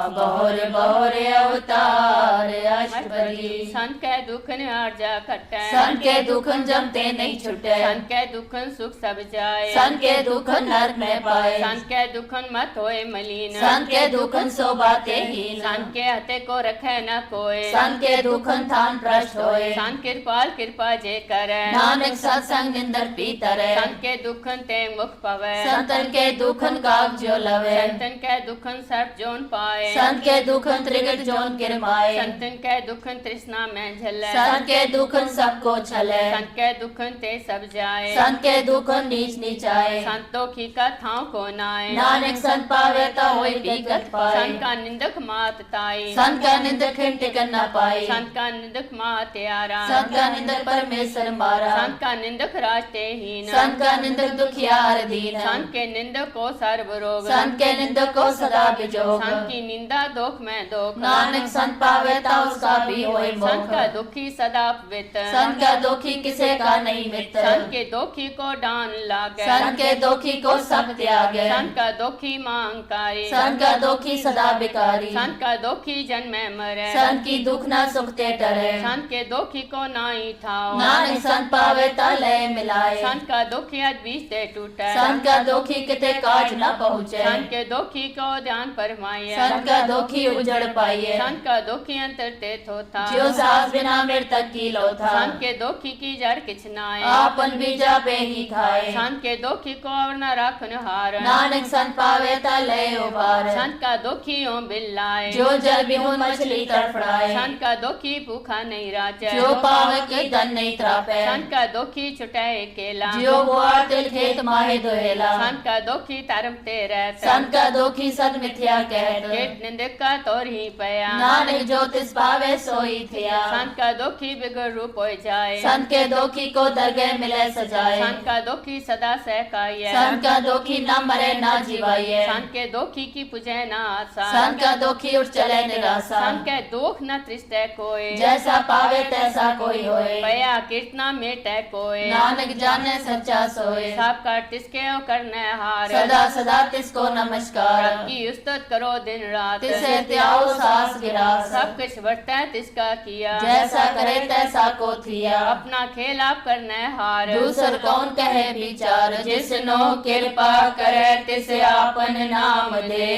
बहुर बहुर अवतार अष्टपदी। संत के दुख निहारजा खट्टे, संत के दुख जमते नहीं छुटे, संत के दुख सुख सब जाए। संत के दुख नरक में पाए, संत के दुख मत होए मलिन, संत के दुख सो बाते हीन। संत के हते को रखे न कोय, संत के दुख थान भ्रष्ट होए। संत कृपाल कृपा जे करे, नानक सत्संग निंदर पीतरे। संत के दुख ते मुख पवे, संतन के दुखन काग जो लवे। संतन के दुख सर्प जोन पाए, संत के दुखन त्रिगट जोन किरमाए। संतन के दुख तृष्णा में झले, संत के दुखन सबको छले। संत के दुख ते सब जाए। संत के दुखन नीच नीचाए। संतों की कथाओं को नाए, नानक संत पावे तो होई पीगत पाए। संत का निंदक मात ताई, संत का निंदक टिकन न पाए। संत का निंदक मात यारा, संत का निंदक परमेश्वर मारा। संत का निंदक रास्ते हीन, संत का निंदक दुखियार दीन। संत के निंदक को सर्व रोग, संत के निंदक को सदा बिजोग। संत की निंदा दोख में दोख, नानक संत पावे तो उसका भी होए संत मोख। का दुखी सदा पवित्र, संत का दुखी किसे का नहीं मित्र। संत के दुखी को डान लागे, संत के दुखी को सब त्यागे। संत का दुखी मांगकारी, संत का दुखी सदा बिकारी। संत का दुखी जन्म में मरे, संत की दुख न सुखते टरे। संत के दुखी को नाई ठाओ, नानक संत पावे तो लय मिलाए। संत का दुखी बीच ते टूटे, संत का दुखी किते काज न पहुँचे। संत के दुखी को ध्यान फरमाइए, संत का दुखी उजड़ पाइए। संत का दुखी अंतर ते थोथा, लोथा ज्यो सास बिना मृतक की लोथा संत के दोखी की जड़ किछ नाय आपन बीजा पे ही खाए संत के दोखी को और न राखन हार नानक संत पावे तले उबार संत का दोखी ओ बिल्लाए जो जल बिहुन मछली तड़फड़ाए संत का दोखी भूखा नहीं राचे जो पावे के दन नहीं त्रापे संत का दोखी छुटाए केला जो गुआर तिल खेत माहे दोहेला संत का दोखी तरम ते रहता संत का दोखी सद मिथ्या कहत केट निंदक का तोर ही पया नानक जो तिस पावे सोई थिया संत का दोखी बिगड़ रूप हो जाए संत के दोखी को दरगह मिले सजाए संत का दोखी सदा सहकाये संत का दोखी न मरे न जीवाए संत के दोखी की पूजे न आशा संत का दोखी उठ चले निराशा संत के दुख न त्रिस्ते कोई जैसा पावे तैसा कोई होए पया कीर्तना मेटे कोई नानक जाने सच्चा सोए सब कर तिसके ओ करने हार सदा सदा तिसको नमस्कार की उस्तत करो दिन रात तिसे त्याओ सास गिरास सब कुछ वर्ता तिसका किया जैसा करे तैसा को थिया अपना खेल आप करने हार दूसर कौन कहे विचार जिसनो कृपा करे तिसे आपन नाम दे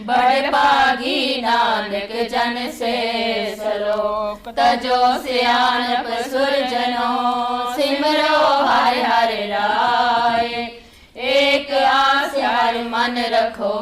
बड़ पागी नानक जन से सलोक तजो सियानप सुरजनो सिमरो हर हर राय एक आस हर मन रखो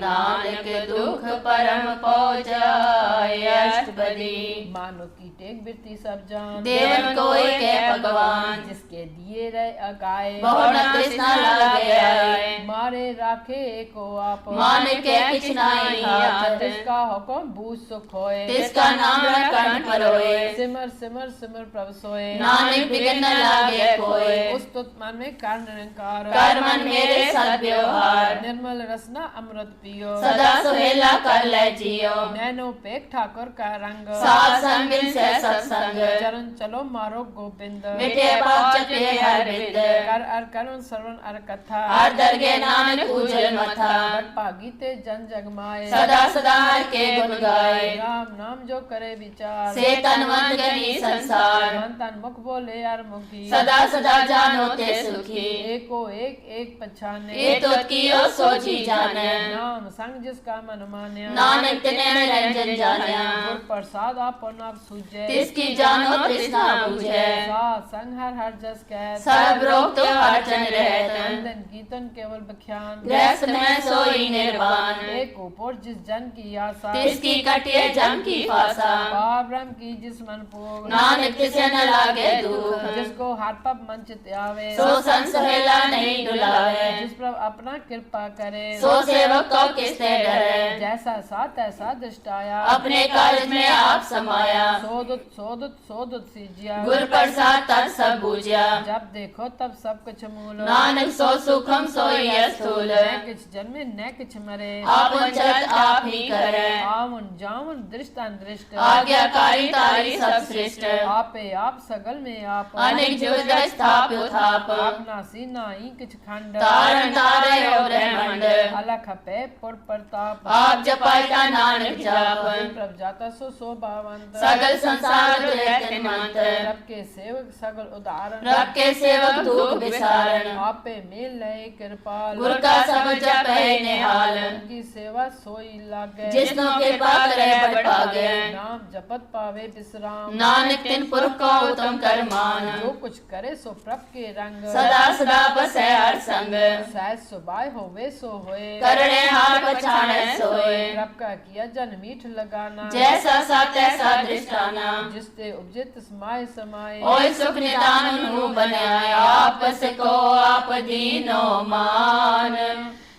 नानक दुख परम पहुँचाए अष्टपदी मानो की टेक बिरती सब जान देवन कोई के भगवान जिसके दिए रहे अगाए बहुत न तृष्णा लागे आए मारे राखे को आप मान के किछ नाई हाथ जिसका हुक्म बूझ सुख होए तिसका नाम रखन परोए सिमर सिमर सिमर प्रभ सोए नानक बिगन न लागे कोई उस तुत मन में कर निरंकार कर मन मेरे सद व्यवहार निर्मल रसना अमृत पियो सदा सुहेला कर ले जियो नैनो पेक ठाकुर का रंग साथ संग मिल से सत्संग चरण चलो मारो गोविंद मिटे पाप चटे हर विद कर अर करुण श्रवण अर कथा हर दरगे नानक उजल मथा बट पागीते जन जगमाए सदा सदा हर के गुण गाए राम नाम जो करे विचार से तन मन गनी संसार मन तन मुख बोले अर मुखी सदा सदा जानो ते सुखी एको एक पछाने ये तो कियो सोची जाने नाम संग जिसका मन मान्या नानक तिने निरंजन जानिया गुर प्रसाद आपन आप सूझे तिसकी जानो तृष्णा बुझे साथ संग हर हर जस कह सब रोग तो अर्चन रहत वंदन कीर्तन केवल बख्यान गृहस्थ में सोई निर्वाण एक ऊपर जिस जन की आशा तिसकी कटिए जम की फासा पार ब्रह्म की जिस मन भोग नानक तिसे न लागे दुख जिसको हाथ पप मंचित आवे सो संसहेला नहीं डुलावे जिस पर अपना कृपा करे सो सेवक को किससे डरे जैसा सा तैसा दृष्टाया अपने कार्य में आप समाया सोदुत सीजिया गुर प्रसाद तत् सब बूझिया जब देखो तब सब कुछ मूल नानक सो सुखम सोई स्थूल न किछ जन्मे न किछ मरे आपन चलत आप ही करे आवन जावन दृष्ट अनदृष्ट आज्ञाकारी तारी सब श्रेष्ठ आपे आप सगल में आप अनेक जुग स्थाप उथाप अपना सीना ही किछ खंड तारण तारे और ब्रह्मांड अलख पे पुर प्रताप आप जपाता नानक जाप प्रभ जाता सो शोभावंत सगल संसार रहते मंत्र रब के सेवक सगल उदाहरण रब के सेवक दुख विसारण आपे मेल लय कृपाल गुर का सब जप है निहाल उनकी सेवा सोई लागे जिसनो कृपा करे बड़ पागे नाम जपत पावे विश्राम नानक तिन पुरख को उत्तम कर मान जो कुछ करे सो प्रभ के रंग सदा सदा बसे हर संग सहज सुबाय होवे सो होए करणे हार पछाणे सोए रब का किया जन मीठ लगाना जैसा सा तैसा दृष्टाना जिसते उपजित समाय समाये ओय सुख निदान उन्हु बनाए आपस को आप दीनो मान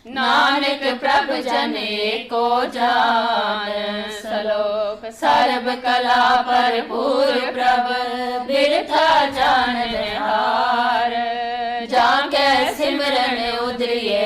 नानक प्रभ जने को जान सलोक सर्व कला भरपूर प्रभ बिरथा जान हार जाके सिमरन उदरिए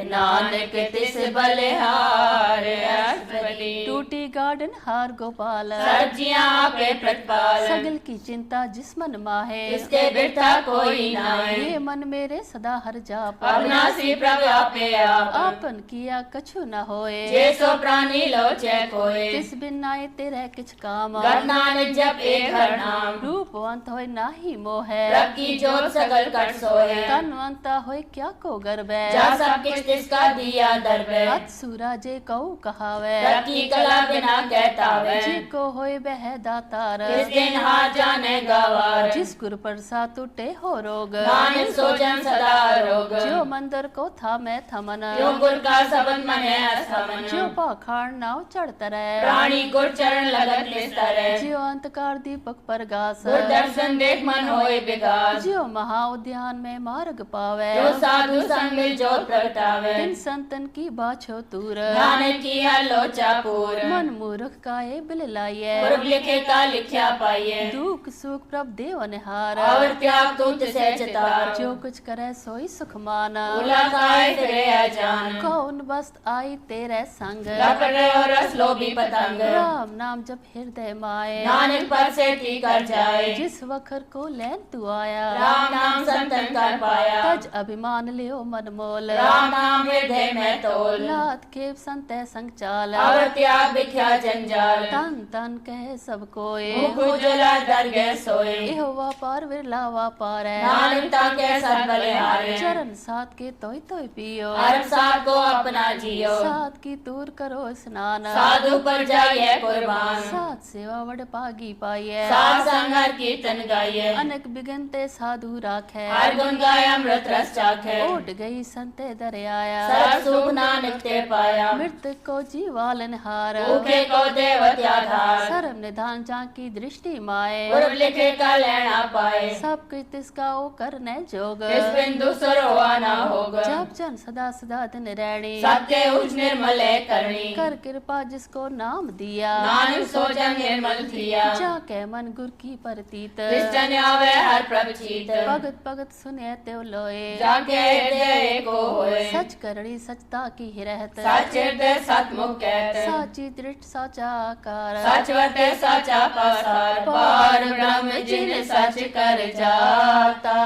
नानक तिस बलिहार अष्टपदी टूटी गार्डन हार गोपाल सब्जियां पे प्रतिपाल सगल की चिंता जिस मन माहे इसके बिरथा कोई नाय ये मन मेरे सदा हर जाप अविनाशी प्रभु आपे आप आपन किया कछु न होए जैसो प्राणी लोचे कोय तिस बिन नाय तेरे किछ काम नानक जप एक हर नाम रूपवंत होय नाही मोहे रब की जोत सगल कट सोए तनवंत होय क्या को गर्बै जा सब किछ तिसका दिया दरबे अत सूरजे कऊ कहावे रब की कला बिना कहता वे जिको होए बह दातार किस दिन हार जाने गवार जिस गुर प्रसाद टूटे हो रोग नानक सोचन सदा रोग जो मंदिर को था मैं थमन जो गुर का सबद मने अस्थमन जो पाखाड़ नाव चढ़ता रहे प्राणी गुर चरण लगत निस्तर जो अंतकार दीपक पर गास गुर दर्शन देख मन होए विकास जो महा उद्यान में मार्ग पावे जो साधु संग जोत प्रगटावे इन संतन की बाछो तूर नानक की लोचा पूर मन मूर्ख का ये बिल लाइए पूर्व लिखे का लिखया पाइए दुख सुख प्रभ देव निहार और त्याग तूत से चितार जो कुछ करे सोई सुख माना उला काय फिरे अजान कौन बस्त आई तेरे संग लपट और रस लोभी पतंग राम नाम जब हृदय माए नानक पर से थी कर जाए जिस वखर को लैन तू आया राम नाम संतन कर पाया तज अभिमान लियो मन मोल राम नाम हृदय में तोल लात खेप संत संग चाल और त्याग बिख्या जंजाल तन तन कहे सब कोय मुख उजला दरगे सोए एहो वापार विरला वापार है नानक ताके सब बलिहारे चरण साथ के तोय तोय पियो हर साथ को अपना जियो साथ की दूर करो स्नान साधु पर जाइए कुर्बान साथ सेवा वड पागी पाइए साथ संगर कीर्तन गाइए अनेक बिगनते साधु राखे हर गुण गाय अमृत रस चाखे ओट गई संते दरियाया सब सुख नानक ते पाया मृतक को जीवालन हार भूखे को देवत आधार सर्व निधान की दृष्टि माए पूर्व लिखे का लेना पाए सब कुछ तिसका ओ करने जोग इस बिंदु सरोवाना होगा जब जन सदा सदा दिन रैणी सत्य उच निर्मले करनी कर कृपा जिसको नाम दिया नानक सोचन निर्मल थिया जाके मन गुर की परतीत कृष्ण आवे हर प्रभचित भगत भगत सुने त्यो लोए जाके हृदय को होए सच करणी सचता की ही रहत सच हृदय सतमुख कहते साची दृष्ट साचा आकार सच वर्ते सचा पसार पार ब्रह्म जिन सच कर जाता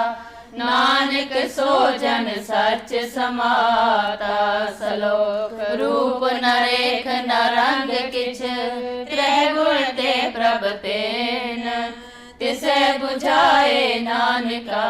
नानक सोजन सच समाता सलोक रूप नरेख न रंग किछ त्रह गुण ते प्रभ तेन तिसे बुझाए नानका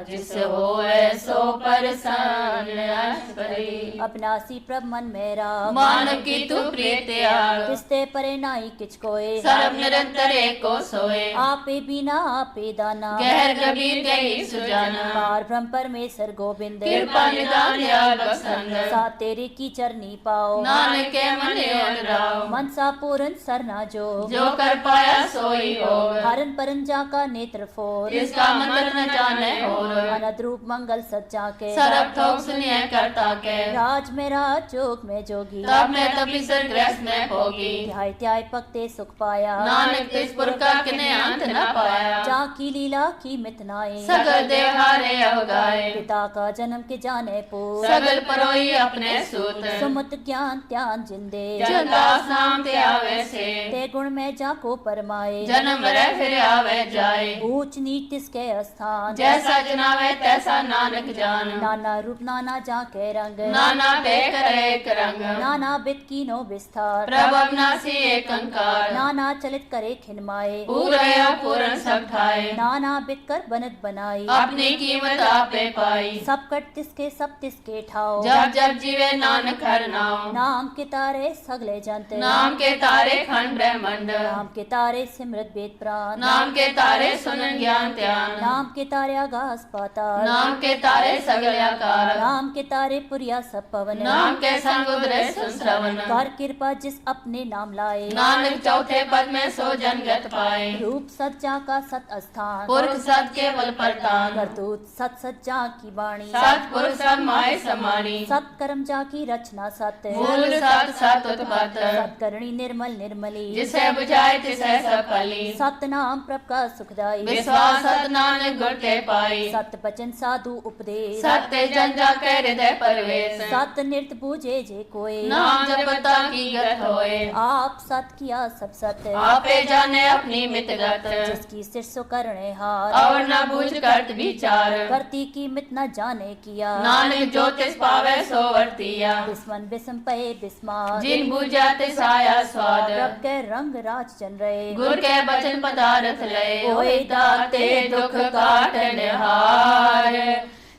जिस होए सो परसान अष्टपरी अपनासी प्रभ मन मेरा मानव की तू प्रिय त्याग तिस्ते परे नाई किछ कोय सर्व निरंतर एको सोए आपे बिना आपे दाना गहर गंभीर गही सुजाना पार ब्रह्म परमेश्वर गोविंद कृपा निदान याद बसंग सा तेरे की चरनी पाओ नानक के मन राव मन सा पूरन सरना जो जो कर पाया सोई होग हरन परन जा का नेत्र फोर जिसका मंत्र न जाने और अनद रूप मंगल सच्चा के सरब ठोक सुनिए करता के राज में राज जोग में जोगी तब मैं तभी सरग्रस्त में होगी ध्याय ध्याय पकते सुख पाया नानक तिस पुरखा किने अंत न पाया जा की लीला की मितनाए सगल देवहारे अवगाए पिता का जन्म के जाने पूर सगल परोई अपने सूत सुमत ज्ञान त्यान जिंदे जनदास नाम ते आवे से ते गुण में जाको परमाए जन्म मरे फिर आवे जाए ऊंच नीच तिसके स्थान जैसा जनावे तैसा नानक जान नाना रूप नाना जा के रंग नाना पे करे एक रंग नाना बित कीनो विस्तार प्रभ अविनाशी एक अंकार नाना चलित करे खिनमाए पूरे पूर्ण सब ठाए नाना बित कर बनत बनाई अपनी कीमत आपे पाई सब कट तिसके ठाओ जब जब जीवे नानक हर नाम नाम के तारे सगले जंत नाम के तारे खंड ब्रह्मंड नाम के तारे सिमरत वेद प्राण नाम के तारे सुनन ज्ञान ध्यान नाम के तारे आगास पाताल नाम के तारे सगल आकार नाम के तारे पुरिया सब पवन नाम के संग उदरे सुश्रवण कर कृपा जिस अपने नाम लाए नानक चौथे पद में सो जनगत पाए रूप सच्चा का सत स्थान पुरख सत के बल परतान करतूत सत सच्चा की बाणी सत पुरुष सब माय समानी सत कर्म जा की रचना सत मूल सत सत उत्पत सत करणी निर्मल निर्मली जिसे बुझाए तिसे सब फली सत नाम प्रभ का सुखदाई विश्वास सत नानक गुर ते पाई सत बचन साधु उपदेश सत्य जन जा के हृदय परवेश सत नृत पूजे जे कोय नाम जपता की गत होए आप सत किया सब सत आपे जाने अपनी मितगत जिसकी शिष्य करने हार और न बूझ करत विचार करती की मित न जाने किया नानक ज्योतिष पावे सो वर्तिया बिस्मन बिस्म पे बिस्मार जिन बूझा तिस आया स्वाद प्रभ के रंग राज चन रहे गुर के बचन पदार्थ लय ओए दाते दुख काटन हार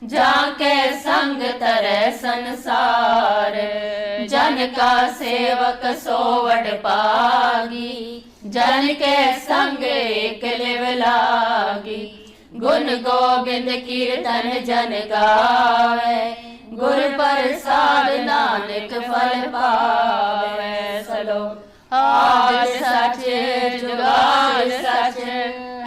जाके संग तरह संसार, जन का सेवक सोवड पागी, जन के संग एक लिव लागी। गुण गोविंद कीर्तन जन गावे, गुर प्रसाद नानक फल पावे। सलोक आज सच जुगाद सच,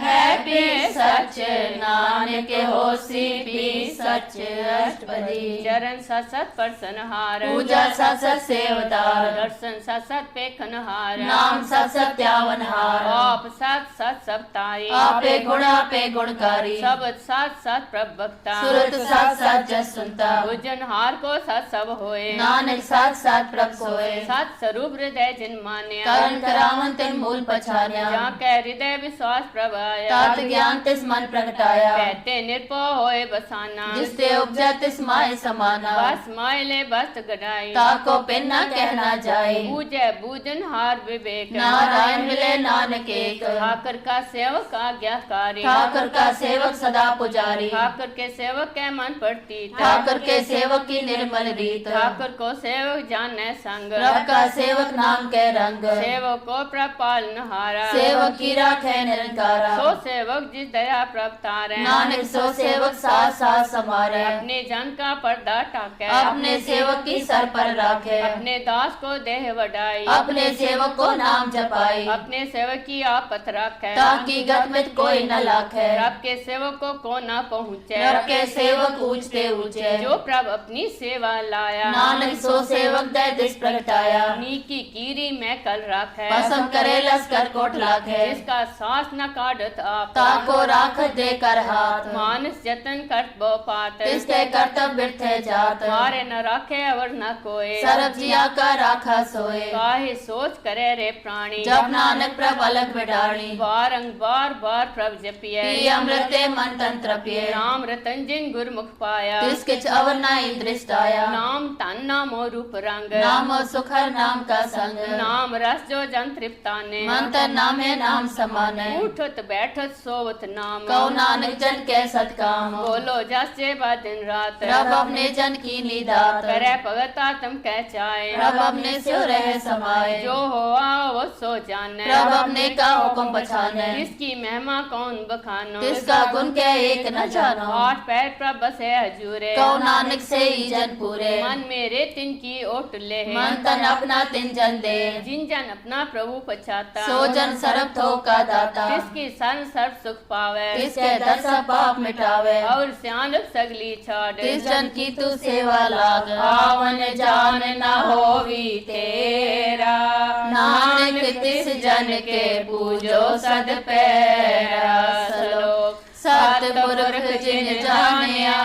है भी सच, नानक होसी भी सच। अष्टपदी चरण सत सत प्रसन्नहार, पूजा सत सत सेवतार, दर्शन सत सत पेखनहार, नाम सत सत त्यावनहार। आप सत सत सबताई, आपे गुणकारी, सबद सत सत प्रभक्ता, सुरत सत सत जस सुनता। बुझनहार को सत सब होए, नानक सत सत प्रभ सोए। सत स्वरूप हृदय जिन मान्या, करण करावन तिन मूल पछान्या, जाके हृदय विश्वास प्रभाया, तात ज्ञान तिस मन प्रगटाया। कहते निर्भय होए बसाना, जिसते उपजा तिस माय समाना। बस मायले बस्त गड़ाई, ताको पिन न कहना जाए, बूझे बूझनहार विवेक, नारायण मिले नानक एक। ठाकर का सेवक आज्ञाकारी, ठाकर का सेवक सदा पुजारी, ठाकर के सेवक के मन पड़ती, ठाकर के सेवक की निर्मल रीत। ठाकर को सेवक जाने संग, प्रभ का सेवक नाम के रंग, सेवक को प्रभ पालनहारा, सेवक की राखे निरंकारा। सो सेवक जिस दया प्रभ तारे, नानक सो सेवक साथ साथ समारे। अपने जन का पर्दा टाके, अपने सेवक की सर पर राखे, अपने दास को देह वडाई, अपने सेवक को नाम जपाई। अपने सेवक की आपत रखे, ताकि गत में कोई न लाखे, प्रभ के सेवकों को न पहुँचे। प्रभ के सेवक ऊंचते ऊंचे, जो प्रभ अपनी सेवा लाया, नानक सो सेवक दय दिस प्रगटाया। नीकी कीरी में कल राखे, पसम करे लस्कर कोट लाखे, जिसका सांस न काटत आप, ताको राख दे कर हाथ। मानस जतन कर बो पात, इसके कर्तव्य बिरथे जात, मारे न राखे अवर न कोय। सरब जिया का राखा सोए, काहे सोच करे रे प्राणी, जब नानक प्रभ अलग बिडाणी। बारंग बार बार प्रभ जपिए, पी अमृते मन तंत्र पिए, राम रतन जिन गुरमुख पाया। तिस किछ अवर नाई दृष्ट आया। नाम तन नामो रूप रंग, नामो सुखर नाम का संग, नाम रस जो जन तृप्ताने। मन तन नामे नाम समाने, उठत बैठत सोवत नाम, कौ नानक जन के सतकाम। बोलो जसे बा दिन रात, प्रभ अपने जन की नीदात, करे भगत आत्म कह चाहे। प्रभ अपने स्यो रह समाए, जो हुआ वो सो जाने। प्रभ अपने का हुक्म पछाने, इसकी महिमा कौन बखानो। तिसका गुण के एक न जानो। आठ पैर प्रभ बसे हजूरे, कौ नानक से ही जन पूरे। मन मेरे तिन की ओट ले, मन तन अपना तिन जन दे, जिन जन अपना प्रभु पछाता। सो जन सरब थो का दाता, जिसकी सन सर्व सुख पावे, तिसके दस पाप मिटावे। और सियान सगली छाड़, तिस जन की तू सेवा लाग, आवन जान न होवी तेरा। नानक तिस जन के पूजो सद पैरा। सलोक सतपुरख जिन जानिया,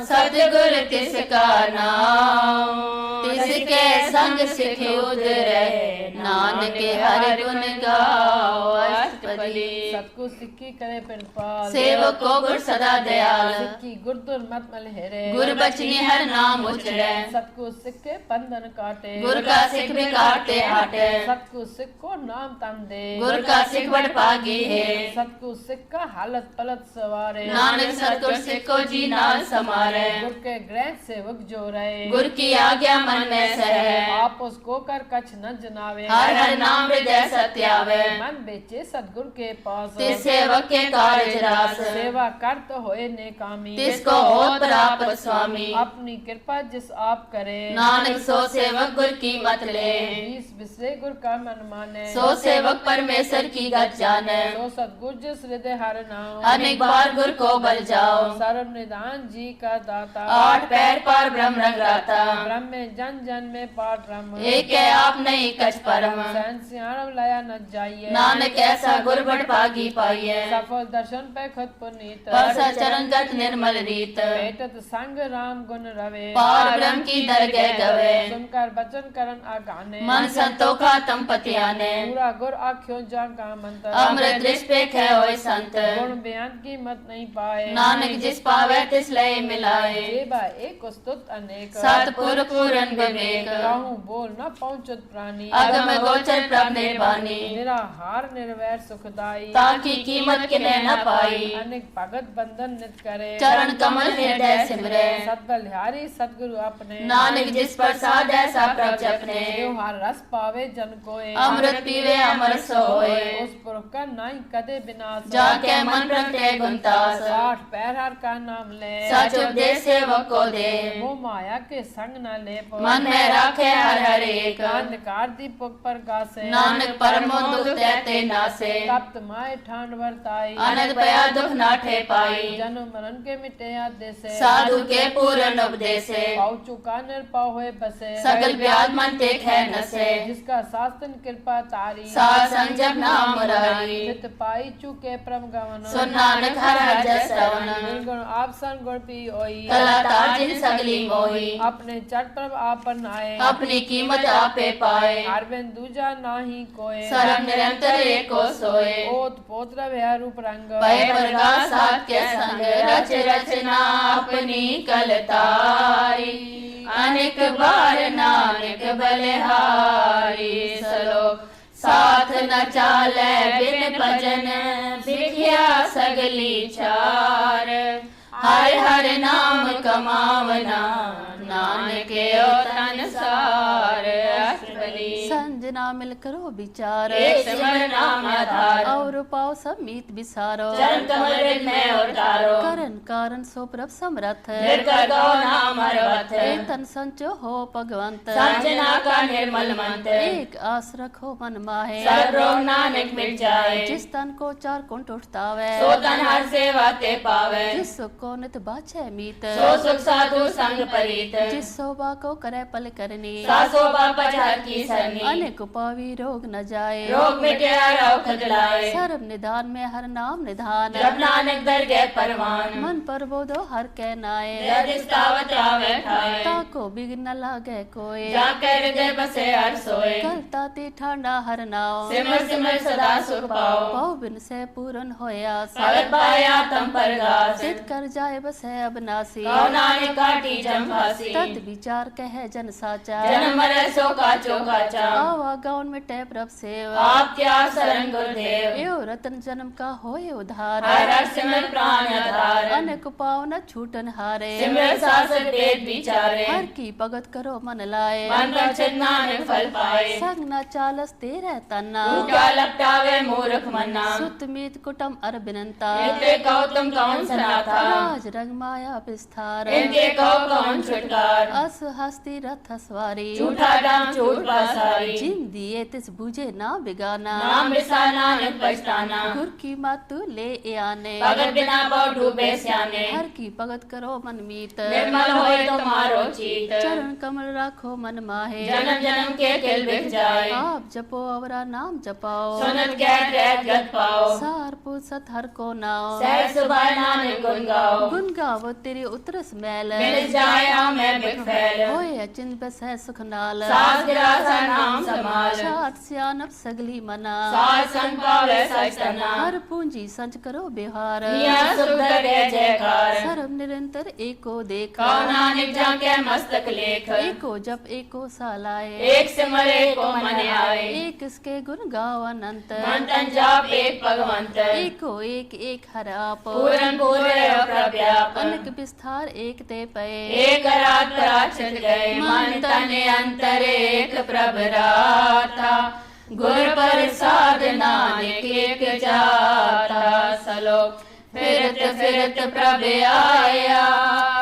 सतगुर तिसका नाम। तिसके संग सिख उधरे, नानक हर गुण गाओ। अष्टपदी सतगुर सिक्की करे पिनपाल, सेवक को गुर सदा दयाल, सिक्की गुर दुर्मत मलहेरे। गुर बचनी हर नाम उचरे, सतगुर सिक्के बंधन काटे, गुर का सिख भी काटते हाटे। सतगुर सिख को नाम तन दे, गुर का सिख बड़ पागी है, सतगुर सिख का हालत पलट सवारे। नानक सतगुर सिख को जी नाल समारे। गुर के ग्रह सेवक जो रहे, गुर की आज्ञा मन में सहे, आप उसको कर कछ न जनावे। हर हर नाम हृदय सत्यावे, मन बेचे सतगुर के पास, तिस सेवक के कार्य रास। सेवा करत होए ने कामी, तिसको होत प्राप्त स्वामी। अपनी कृपा जिस आप करे, नानक सो सेवक गुर की मत ले, बीस बिसरे गुर का मन माने। सो सेवक परमेश्वर की गत जाने। सो सतगुर जिस हृदय हर नाम, अनेक बार गुर को बल जाओ, सर्व निदान जी का दाता। आठ पैर पार ब्रह्म रंगाता, ब्रह्म में जन जन में पार ब्रह्म। एक है आप नहीं कछ परम। सहन सियाणव लया न जाइए, नानक ऐसा गुर बड़ पागी पाइए, सफल दर्शन पे खुद पुनीत। परसा चरण गत निर्मल रीत, भेटत संग राम गुण रवे। पार ब्रह्म की दरगह गवे, सुनकर बचन करन आगाने। मन संतोखा तम पतियाने, पूरा गुर आख्यो जा का मंत्र। अमृत दृष्ट पे खे होय संत, गुण बयान की मत नहीं पाए। नानक जिस पावे तिस लय मिलाए। जेबा एक स्तुत अनेक, सतपुर पूरन विवेक, कहूँ बोल न पहुँचत प्राणी। अगम गोचर प्रभ निर्वाणी, निराहार निर्वैर सुखदाई। ताकि कीमत किस्मत किने न पाई। अनेक भगत बंधन नित करे। चरण कमल हृदय सिमरे। सत बलिहारी सतगुरु अपने। नानक जिस प्रसाद ऐसा प्रभ जपने। त्योहार रस पावे जन कोय। अमृत पीवे अमर सोए। उस पुरख का नाई कदे विनाश। जाके मन प्रगटे गुणतास। आठ पैर हर का नाम ले। सच उपदेश सेवक को दे। वो माया के संग न ले। मन में राखे हर हर एक। अंधकार दीपक पर गासे। नानक परमो दुख देते नासे। तप्त माय ठांड वर्ताई। अनंत भया दुख नाठे पाई। जन्म मरण के मिटे आदेसे। साधु के पूर्ण उपदेशे। पाऊ चुका निर्पाव होए बसे। सगल व्याध मन ते खे नसे। जिसका शास्त्र कृपा तारी। साध संजप नाम मुरारी। चित पाई चुके परम गवन। सुन नानक हर हर जस श्रवण। निर्गुण आप सन गुण पी होई। कला तार जिन सगली मोही। अपने चट प्रभ आपन आए। अपनी कीमत आपे पाए। अरविंद दूजा नाही कोय। सर्व निरंतर एको सोए। ओत पोत्र भय रूप रंग। भय प्रकाश साथ के संग। रच रचना अपनी कलतारी। अनेक बार नानक बलिहारी। सलोक साथ न चाले बिन भजन। बिख्या सगली चार। हर हर नाम कमावना। नानक ओ तन सार। अष्टबली संजना मिल करो विचार। एक सिमर नाम आधार। और पाओ सब मीत विसारो। चरण कमल हृदय में उतारो। करण कारण सो प्रभ समरथ। निर्कर गौ नाम हरवथ। तन संचो हो भगवंत। संजना का निर्मल मंत्र। एक आस रखो मन माहे। सब रोग नानक मिट जाए। जिस तन को चार कुंठ उठतावे। सो तन हर सेवा ते पावे। जिस सुख को नित बाछे मीत। सो सुख साधु संग परीत। जिस शोभा को करे पल करनी। सा शोभा पजहर की सरनी। अनेक पावी रोग न जाए। रोग मिटे रव खजलाए। सर्व निधान में हर नाम निधान। जब नानक दर गए परवान। मन पर बोधो हर कह नाए। यदिस्तावत आवे ठाए। ताको बिघ्न न लागे कोय। जाके हृदय बसे हर सोए। करता ते ठांडा हर नाव। सिमर सिमर सदा सुख पाओ। पाओ बिन से पूरन होया। भगत पाया तम पर घास। सिद्ध कर जाए बसे अबनासी। कहो नानक काटी जम फांसी। तत् विचार कहे जन साचा। जन्म मरे सो काचो काचा। आवा गाउन में टै प्रभ सेवा। आप क्या शरण गुरुदेव। एव रतन जन्म का होए उधार। हर हर सिमर प्राण आधार। अनेक पाव न छूटन हारे। सिमर शास्त्र वेद विचारे। हर की भगत करो मन लाए। मन पर चित नानक फल पाए। संग न चालस तेरे तना। क्या लपटावे मूर्ख मन्ना। सुत मीत कुटम अर बिनंता। इनके कहो तुम कौन सनाथा। राज रंग माया विस्तार। इनके कहो कौन छुटकार। अस हस्ती रथ सवारी। झूठा दाम झूठ पासारी। जिम दिए तिस बुझे ना बिगाना। नाम बिसा नानक पछताना। गुर की मातु ले ए आने। भगत बिना बहु डूबे स्याने। हर की भगत करो मन मीत। निर्मल होए तुम्हारो चीत। चरण कमल राखो मन माहे। जन्म जन्म के किल बिख जाए। आप जपो अवरा नाम जपाओ। सुनत गैर रहत गत पाओ। सार पुसत हर को नाओ। सहज सुबह नानक गुन गाओ। गुन गावो तेरी उतरस मैल। मिल जाए हमें बिख फैल। होए अचिंत बसै सुख नाल। सास गिरासा नाम समाल। छात सियानप सगली मना। सास संग पावे सच तना। हर पूंजी संच करो बिहार। मिया सुख दरे जयकार। सर्व निरंतर एको देख। कहो नानक जाके मस्तक लेख। एको जप एको सालाए। एक सिमर एक को मन आए। एक इसके गुण गाओ अनंत। मन तन जाप एक भगवंत। एको एक एक हर आप। पूरन पूरे अप्रव्याप। अनेक विस्तार एक ते पए। एक रात पराचत गए। मन तन अंतर एक प्रभ राता। गुर प्रसाद नानक एक जाता। सलोक फिरत फिरत प्रभ आया।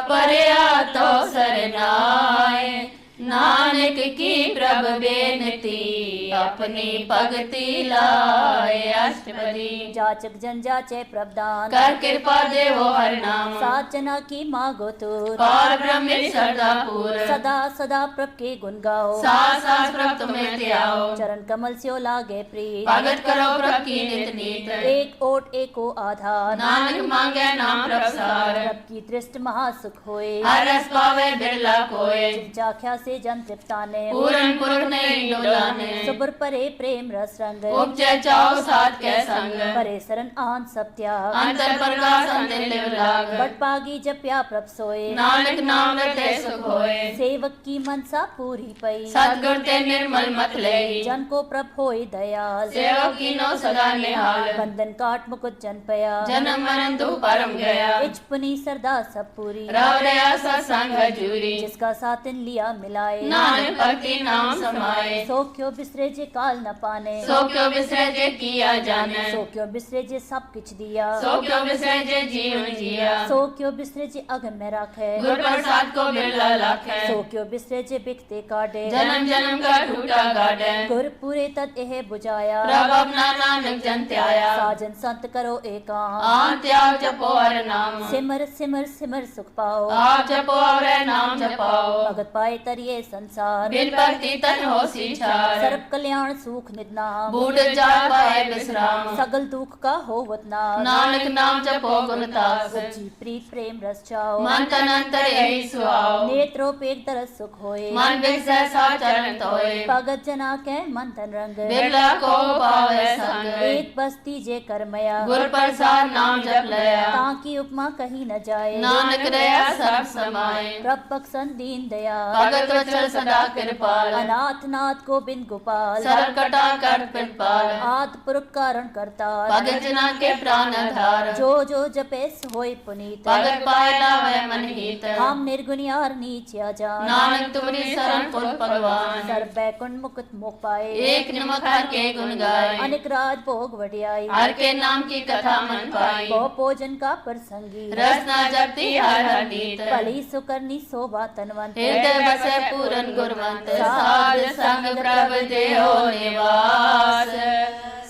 परया तो सरनाए। नानक की प्रभ बेनती। अपनी भगति लाए। अष्टपदी जाचक जन जाचे प्रभदान। कर कृपा देवो हर नाम। सात जना की मागो तुर। और ब्रह्म श्रद्धा पूर। सदा सदा प्रभ के गुण गाओ। सास सास प्रभ तुम्हें त्याओ। चरण कमल स्यो लागे प्रीत। भगत करो प्रभ की नित नीत। एक ओट एको आधार। नानक मांगे नाम प्रभ सार। सबकी दृष्ट महासुख होए हर रस पावे बिरला कोय चाख्या से जन तृप्ताने पूरन पुरख नहीं डोलाने सुबर परे प्रेम रस रंग उपजे चाओ साथ के संग परे सरन आन सब त्याग अंतर प्रकाश अंतर लिव लाग बट पागी जप्या प्रभ सोए नानक नाम रते सुख होए सेवक की मनसा पूरी पई सतगुर ते निर्मल मत लेहि जन को प्रभ होए दयाल सेवक की नो सदा निहाल बंधन काट मुकुट जन पया जन्म मरण तू परम गया इच पुनी सरदा सब पूरी रव रया सत्संग हजूरी जिसका सातिन लिया मिलाए नानक भक्ति नाम समाए सो क्यों बिसरे जे काल न पाने सो क्यों बिसरे जे किया जाने सो क्यों बिसरे जे सब किछ दिया सो क्यों बिसरे जे जीवन जिया सो क्यों बिसरे जे अगम में रखे गुर प्रसाद को बिरला लाखे सो क्यों बिसरे जे बिकते काटे जन्म जन्म का टूटा गाड़े गुर पूरे तद एह बुझाया प्रभ अपना नानक जन त्याया साजन संत करो एकांत आन त्याग जपो हर नाम सिमर सिमर सिमर सुख पाओ आप जपो और नाम जपाओ भगत पाए तरिए संसार बिन भक्ति तन हो सीछार सर्व कल्याण सुख निदनाम बूढ़ जात पाए विश्राम सगल दुख का होवत नाश नानक नाम जपो गुणतास जी प्रीत प्रेम रस चाओ मन तन अंतर यही सुहाओ नेत्रोपेक तरस सुख होए मन बिगसै सा चरण तोए भगत जना के मन तन रंग बिरला को पावे संग एक बस्ती जे करमया गुर प्रसाद नाम जप लया ताकि उपमा कहीं न जाए नानक रया सर्व समाए प्रभ बख्शन दीन दया भगत वचन सदा कृपाल अनाथ नाथ गोविंद गोपाल सर्व कटा कर कृपाल आद पुरख कारण करता भगत जना के प्राण आधार जो जो जपे होय पुनीत भगत पाए लावे मन हित हम निर्गुणियार नीच जान नानक तुम्हारी शरण पुर भगवान सर्व बैकुंठ मुकुट मुख पाए एक निमक हर के गुण गाए अनेक राज भोग वडियाई हर के नाम की कथा मन पाई बहु भोजन का प्रसंगी रसना जपती हर हर नीत भली सुकरनी शोभा तनवंत हृदय बसे पूरन गुरवंत साध संग प्रभ देहो निवास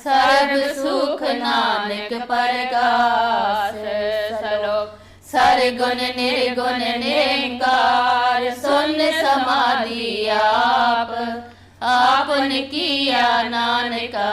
सर्व सुख नानक परगास सलोक सरगुण निर्गुण निरंकार शून्य समाधि आपन किया नानका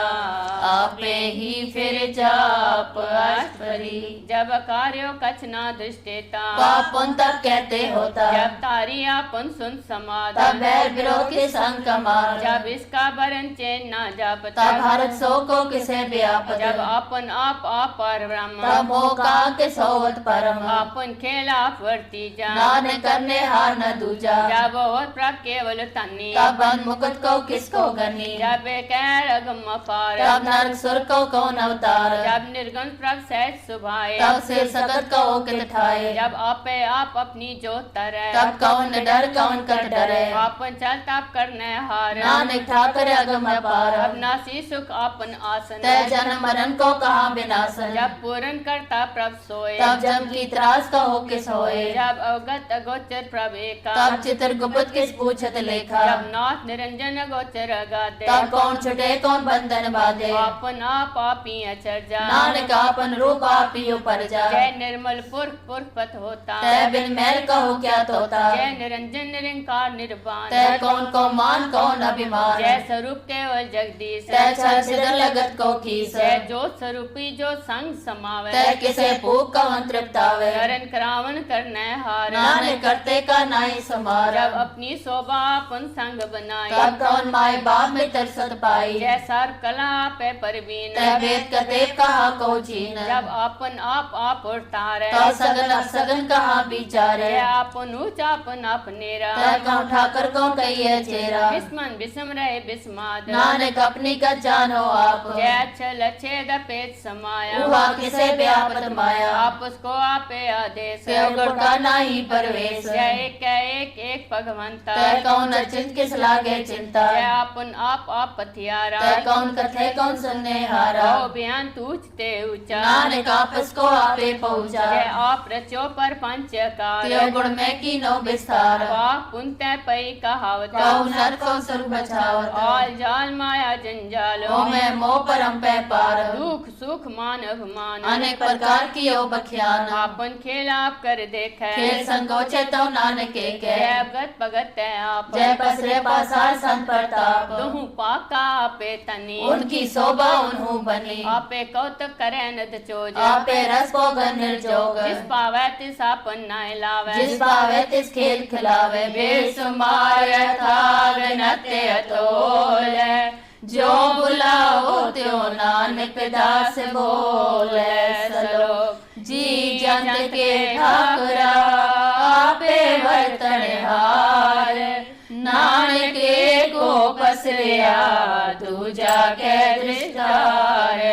आपे ही फिर जाप अष्टपदी जब कार्यो कछ ना दृष्टेता पापुन तब कहते होता जब तारी आपन सुन समाध तब बैर विरोध के संग कमार जब इसका बरन चैन ना जापता तब भारत सो को किसे व्यापत जब अपन आप पर ब्रह्म तब मोका के सोवत परम अपन खेला वर्ती जा नानक करने हार न दूजा जब और प्रभ केवल तन्नी तब बंद मुकुट को किसको गनी जब कह रगम पार तब नरक सुर को कौन अवतार जब निर्गुण प्रभ सहज सुभाए तब से सकत को कित ठाए जब आपे आप अपनी जोत तरे तब कौन डर कौन कट डरे आपन चल तप करने हार नानक ठाकर अगम अपार अविनाशी सुख आपन आसन तय जन्म मरण को कहा विनाशन जब पूर्ण करता प्रभ सोए तब जम की त्रास कहो किस होए जब अवगत अगोचर प्रभ एका तब चित्र गुप्त किस पूछत लेखा जब नाथ निरंजन अगोचर अगाते तब कौन छुटे कौन बंधन बांधे आपन आप आपी अचर जा नानक आपन रूप आपी ऊपर जा जय निर्मल पुरख पुरख पथ होता तय बिन मैल कहो क्या तोता जय निरंजन निरंकार निर्वाण तय कौन को मान कौन अभिमान जय स्वरूप केवल जगदीश तय छल सिदर लगत को खीस जय जो स्वरूपी जो संग समावे तय किसे भूख कवन तृप्तावे करण करावन करने हार नानक करते का नाई समार जब अपनी शोभा अपन संग बनाई तब कौन माए बाप में तरसत पाई जय सर्व कला पे परवीन तय वेद कतेब कहा को जीन जब अपन आप उतारे तो सगन सगन कहा विचारे जय आपन ऊंचा अपन अपनेरा तय कौन ठाकर कौन कहिए चेरा बिस्मन बिस्म रहे बिस्माद नानक अपनी का जानो आप जय अच्छल छेद पेट समाया हुआ किसे व्यापत माया आप उसको आपे आदेश सेव गुण का नाही परवेश जय एक एक भगवंता तय कौन अचिंत किस लागे चिंता जय अपन आप पथियारा तय कौन कथे कौन सुनने हारा ओ बयान तूचते ऊंचा नानक आपस को आपे पहुँचा जय आप रचो पर पंचकार त्यो गुण में की नो विस्तार पाप पुनते पई कहावत कौ नर को सुर बचावत आल जाल माया जंजाल ओ मैं मोह परम पे पार दुख सुख मान अभिमान अनेक प्रकार की ओ बख्यान आपन खेल आप कर देखे खेल संगोचे तो नानक के जय भगत भगत है आप जय पसरे पासार संत प्रताप तुहु पाका आपे तनी उनकी शोभा उन्हू बनी आपे कौतुक करे नद चोज आपे रस को निर्जोग जिस पावे तिस आपन नाय लावे जिस पावे तिस खेल खिलावे बेसुमार थाग नते अतोल जो बुलाओ त्यो नानक दास बोले सलोक जी जंत के ठाकुरा आपे वर्तन हार नानक को पसरिया दूजा के दृष्टार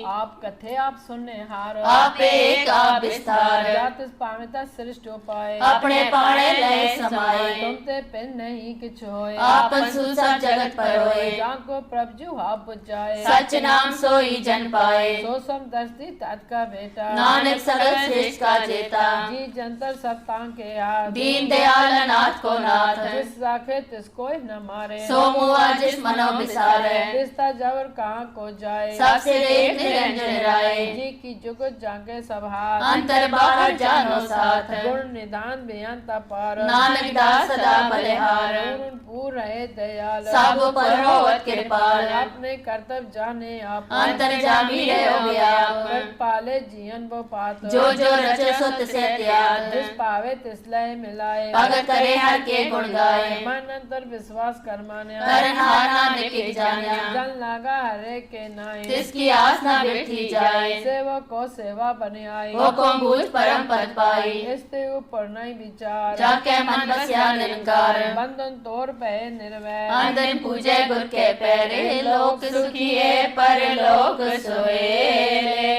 आप कथे आप सुनने हार आपे का विस्तार जात पाविता सृष्ट उपाय अपने पाणे लय समाए तुम ते पिन नहीं किछ होए आपन सुसब जगत पर होए जाको प्रभु आप जाए सच नाम सोई जन पाए सो सम दस्ती तात का बेटा नानक सगल श्रेष्ठ का जेता जी जंतर सब तां के याद दीन दयाल नाथ को नाथ जिस राखे तिसको न मारे सो मुआ जिस मनो विसारे तिस्ता जवर कहाँ को जाए सबसे देख निरंजन राय जी की जुगत जाके सभार अंतर बाहर जानो साथ गुण निदान बेअंत पार नानक दास सदा बलिहार पूर्ण पूर्ण रहे दयाल सब पर होवत कृपाल अपने कर्तव्य जाने आप अंतर जामी रहो व्याप व्रत पाले जीवन वो पात जो जो रचे सुत से त्याग जिस पावे तिसलय मिलाए भगत करे हर के गुण गाए मन अंतर विश्वास कर माने करन हार नानक के जानिया जन लागा हरे के नाय जिसकी आस न बिरथी जाए सेवक को सेवा बने आई वो को बूझ परम पद पाई इसते ऊपर नहीं विचार जाके मन बसिया निरंकार बंधन तोड़ पे निर्वय अंदर पूजे गुर के पैरे लोक सुखिए पर लोक सोएले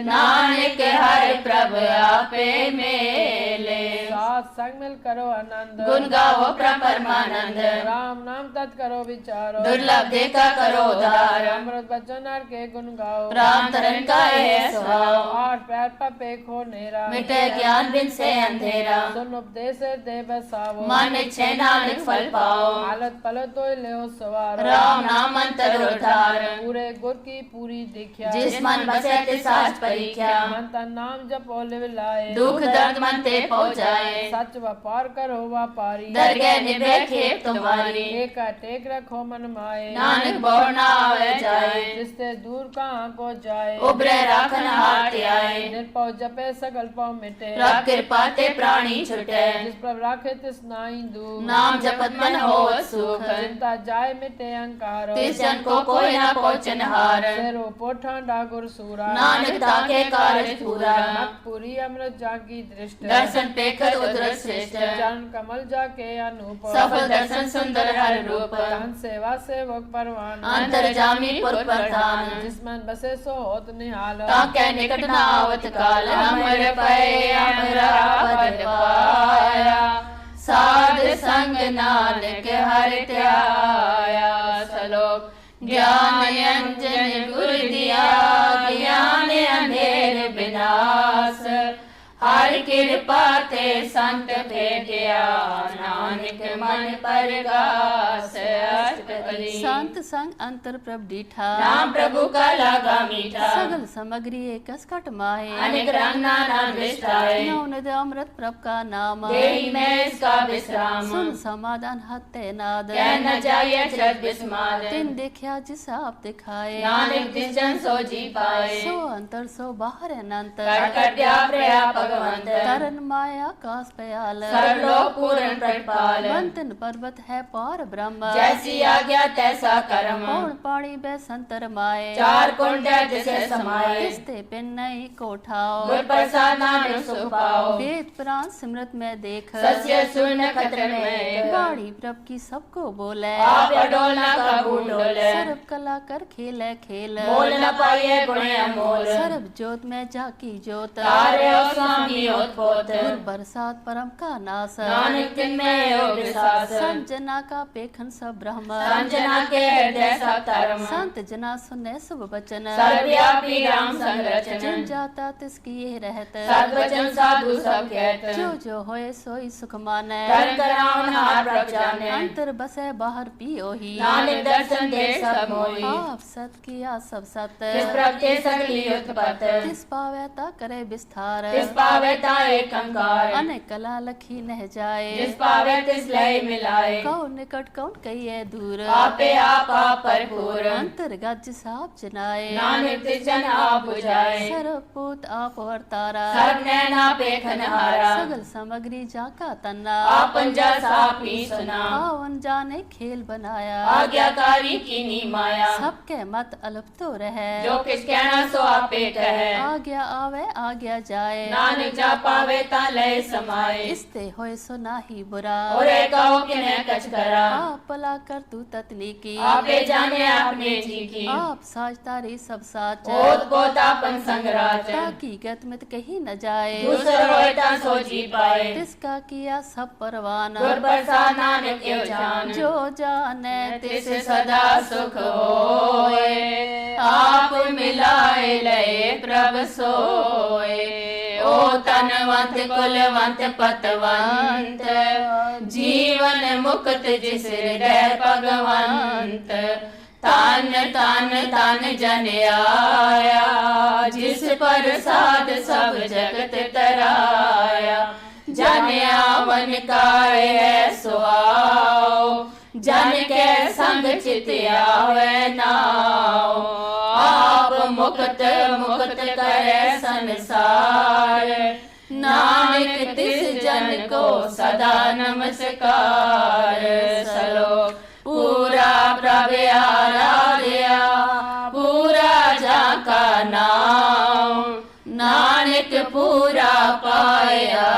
नानक हर प्रभ आपे मेले साथ संग मिल करो आनंद गुण गाओ परमानंद राम नाम तत् करो विचारो दुर्लभ देखा करो उधार अमृत बचन हर के गुण गाओ राम तरन का है स्वभाव आठ पैर पपे खो नेरा मिटे ज्ञान बिन से अंधेरा सुन उपदेश दे बसावो मन इच्छे नानक फल पाओ हालत पलत तो ले सवार राम नाम अंतर उद्धार पूरे गुर की पूरी दीक्षा जिस मन बसे तिस आज परीक्षा मन तन नाम जप ओले लाए दुख दर्द मन ते पहुँचाए सच व्यापार करो व्यापारी दरगह निभे खेप तुम्हारी एक टेक रखो मन माए नानक बोर न आवे जाए जिससे दूर कहाँ को जाए उबरे राखन हाथ आए निर्पव जपे सकल पाव मिटे रब कृपा ते प्राणी छुटे जिस पर राखे तिस नाई दू नाम जपत मन होवत सुख चिंता जाए मिटे अहंकार तिस जन को कोई न पहुँचन हार तेरो पोठा डागुर सूरा नानक ताके कार्य पूरा मत पूरी अमृत जागी दृष्ट दर्शन पेखत उदर श्रेष्ठ चरण कमल जाके अनूप सफल दर्शन सुंदर हर रूप धन सेवा सेवक परवान अंतर जामी पुर प्रधान जिसमन बसे सो होत निहाल ताके निकट न आवत काल हमर पय हमरा पद पाया साध संग नानक हर त्याया सलोक ज्ञान अंजन गुर दिया ज्ञान अंधेर विनाश हर कृपा ते संत भेटिया नानक मन परगास अष्टपदी संत संग अंतर प्रभ डीठा नाम प्रभु का लागा मीठा सगल सामग्री एकस कट माहे अनेक रंग नाना दृष्टाए नौनिध अमृत प्रभ का नाम देहि में इसका विश्राम सुन समाधान हत्ते नाद कह न जाइए चरत विस्माद तिन देखा जिस आप दिखाए नानक जिस जन सो जी पाए सो अंतर सो बाहर अनंत कर कर द्या प्रया भगवंत तरन माया कास पयाल सर्वलोक पूर्ण प्रतिपाल मंथन पर्वत है पार ब्रह्म जैसी आज्ञा तैसा कर्म कौन पाणी बे संतर माए चार कुंड जिसे समाए किसते पिन नहीं कोठाओ गुर प्रसाद नानक सुख पाओ वेद पुराण सिमरत में देख सस्य शून्य खतर में बाणी प्रभ की सबको बोले आप अडोलना का डोले सर्व कला कर खेले खेल बोल न पाइए गुणे अमोल सर्व जोत में जाकी जोत तारे ओ स्वामी ओतपोत गुर बरसात परम का नाश नानक तिन में योग विश्वास संजना का पेखन सब ब्रह्म संजना के हृदय सब धर्म संत जना सुने सब वचन सर्वव्यापी राम संरचन जिन जाता तिसकी ये रहत सद्वचन साधु सब कहत जो जो होए सोई सुख माने कर करावन हार प्रभ जाने अंतर बसे बाहर पियो ही नानक दर्शन दे सब मोहि आप सत किया सब सत तिस प्रभ के सगली उत्पत तिस पावे ता करे विस्तार तिस पावे ताए कंकार अनेक कला लखी नह जाए जिस पावे तिस लय मिलाए कौन निकट कौन कहिए दूर आपे आप भरपूर अंतर्गत जिस आप जनाए नानक तिस जन आप बुझाए सर्वपूत आप वर्तारा सब नैना पेखनहारा सगल सामग्री जाका तन्ना आपन जस आप ही सुना पावन जाने खेल बनाया आज्ञाकारी कीनी माया सबके मत अल्प तो रहे जो किस कहना सो आपे कहे आज्ञा आवे आज्ञा जाए नानक जा पावे ता लय समाए इसते होए सो नाही बुरा और कहो कि न कछ करा आप भला कर तू ततनी की आपे जाने आपने जी की आप साज तारी सब साच ओत पोत आपन संगराज ताकि गत मित कही न जाए दूसर होए ता सो जी पाए तिसका किया सब परवान गुर प्रसाद नानक के जान जो जाने तिस सदा सुख होए आप मिलाए लय प्रभ सोए ओ तनवंत कुलवंत पतवंत जीवन मुक्त जिस हृदय भगवंत तन तन तन जन आया जिस प्रसाद सब जगत तराया जन आवन काय है सुआओ जन के संग चित आवे नाओ आप मुक्त मुक्त करे संसार नानक तिस जन को सदा नमस्कार सलो पूरा प्रभ आराध्या पूरा जाका नाम नानक पूरा पाया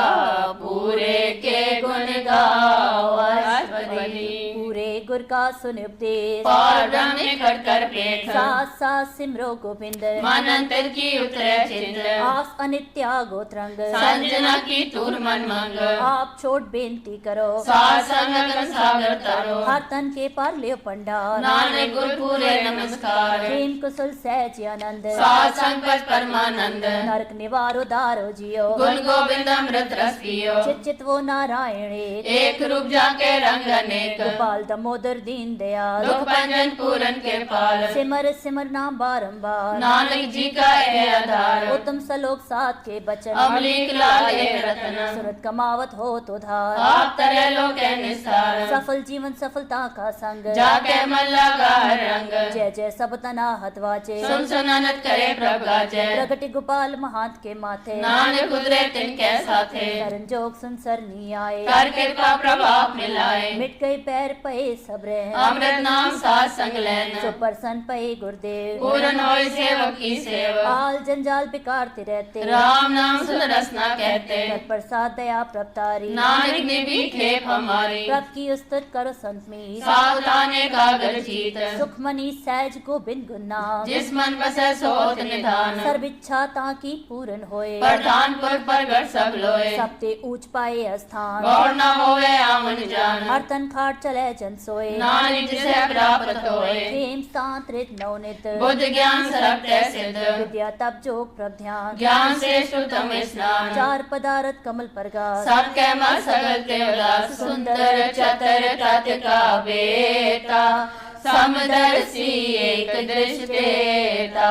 पूरे के गुण गावा पूरे गुर का सुन उपदेश और ब्रह्म खट कर पेख साथ साथ सिमरो गोविंद मन अंतर की उतरे चिंत आस अनित्या गोत्रंग संजना की तूर मन मंग आप छोट बेनती करो साथ संग सागर तरो हर तन के पार लियो पंडार नानक गुर पूरे नमस्कार प्रेम कुशल सहज आनंद साथ संग पद परमानंद नरक निवारो दारो जियो गुण गोविंद अमृत रस पियो चित चित वो नारायण एक रूप जाके रंग अनेक गोपाल दामोदर दीन दयाल दुख भंजन पूरन के पाल सिमर सिमर नाम बारंबार नानक जी का है आधार उत्तम सलोक साथ के बचन अमलीक लाल एक रतन सुरत कमावत हो तो धार आप तरह लोग है निस्तार सफल जीवन सफलता का संग जाके मन लगा हर रंग जय जय सब तना हतवाचे सुन सुनानत करे प्रभ गाजे प्रगति गोपाल महांत के माथे नानक उतरे तिनके साथे शरण जोग संसर नी आए कर कृपा प्रभाव मिलाए मिट गई पैर पए सब्रे अमृत नाम साथ संग लेना सुप्रसन्न पए गुरुदेव पूरन होय सेवक की सेवा आल जंजाल बिकारते रहते राम नाम सुन रसना कहते प्रसाद दया प्रतारी नानक ने भी खेप हमारी प्रभ की उस्तत करो संत मीत सावधाने कागर जीत सुखमनी सहज गोबिंद गुना जिस मन बसे सोत निधान सर्व इच्छा ताकि पूर्ण होए प्रधानपुर प्रगट सब लोए सबते ऊंच पाए स्थान गौर न होवे आमन जान हर तन खाट चले जन सोए नानक जिसे प्राप्त होए प्रेम सांत्रित नवनित बुद्ध ज्ञान सरप्ते सिद्ध विद्या तप जोग प्रभ ध्यान ज्ञान से उत्तम स्नान चार पदार्थ कमल प्रगास सबके मत सकल ते उदास सुंदर चतर तत् का बेता समदर्शी एक दृष्टेता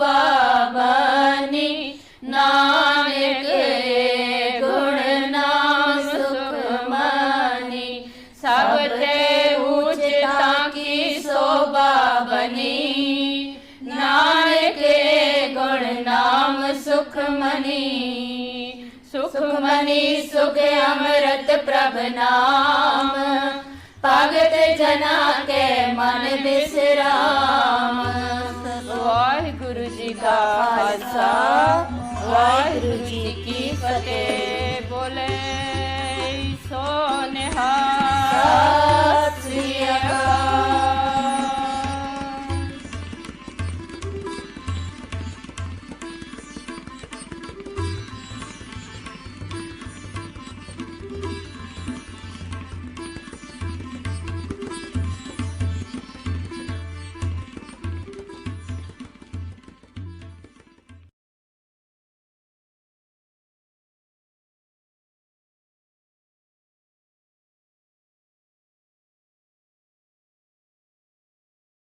बाबनी नानक गुण नाम सुख मनी सब ते ऊंचता की शोभा बनी नानक गुण नाम सुख मनी सुख अमृत प्रभ नाम भगत जना के मन विश्राम वाहिगुरु जी का खालसा वाहिगुरु जी की फतेह।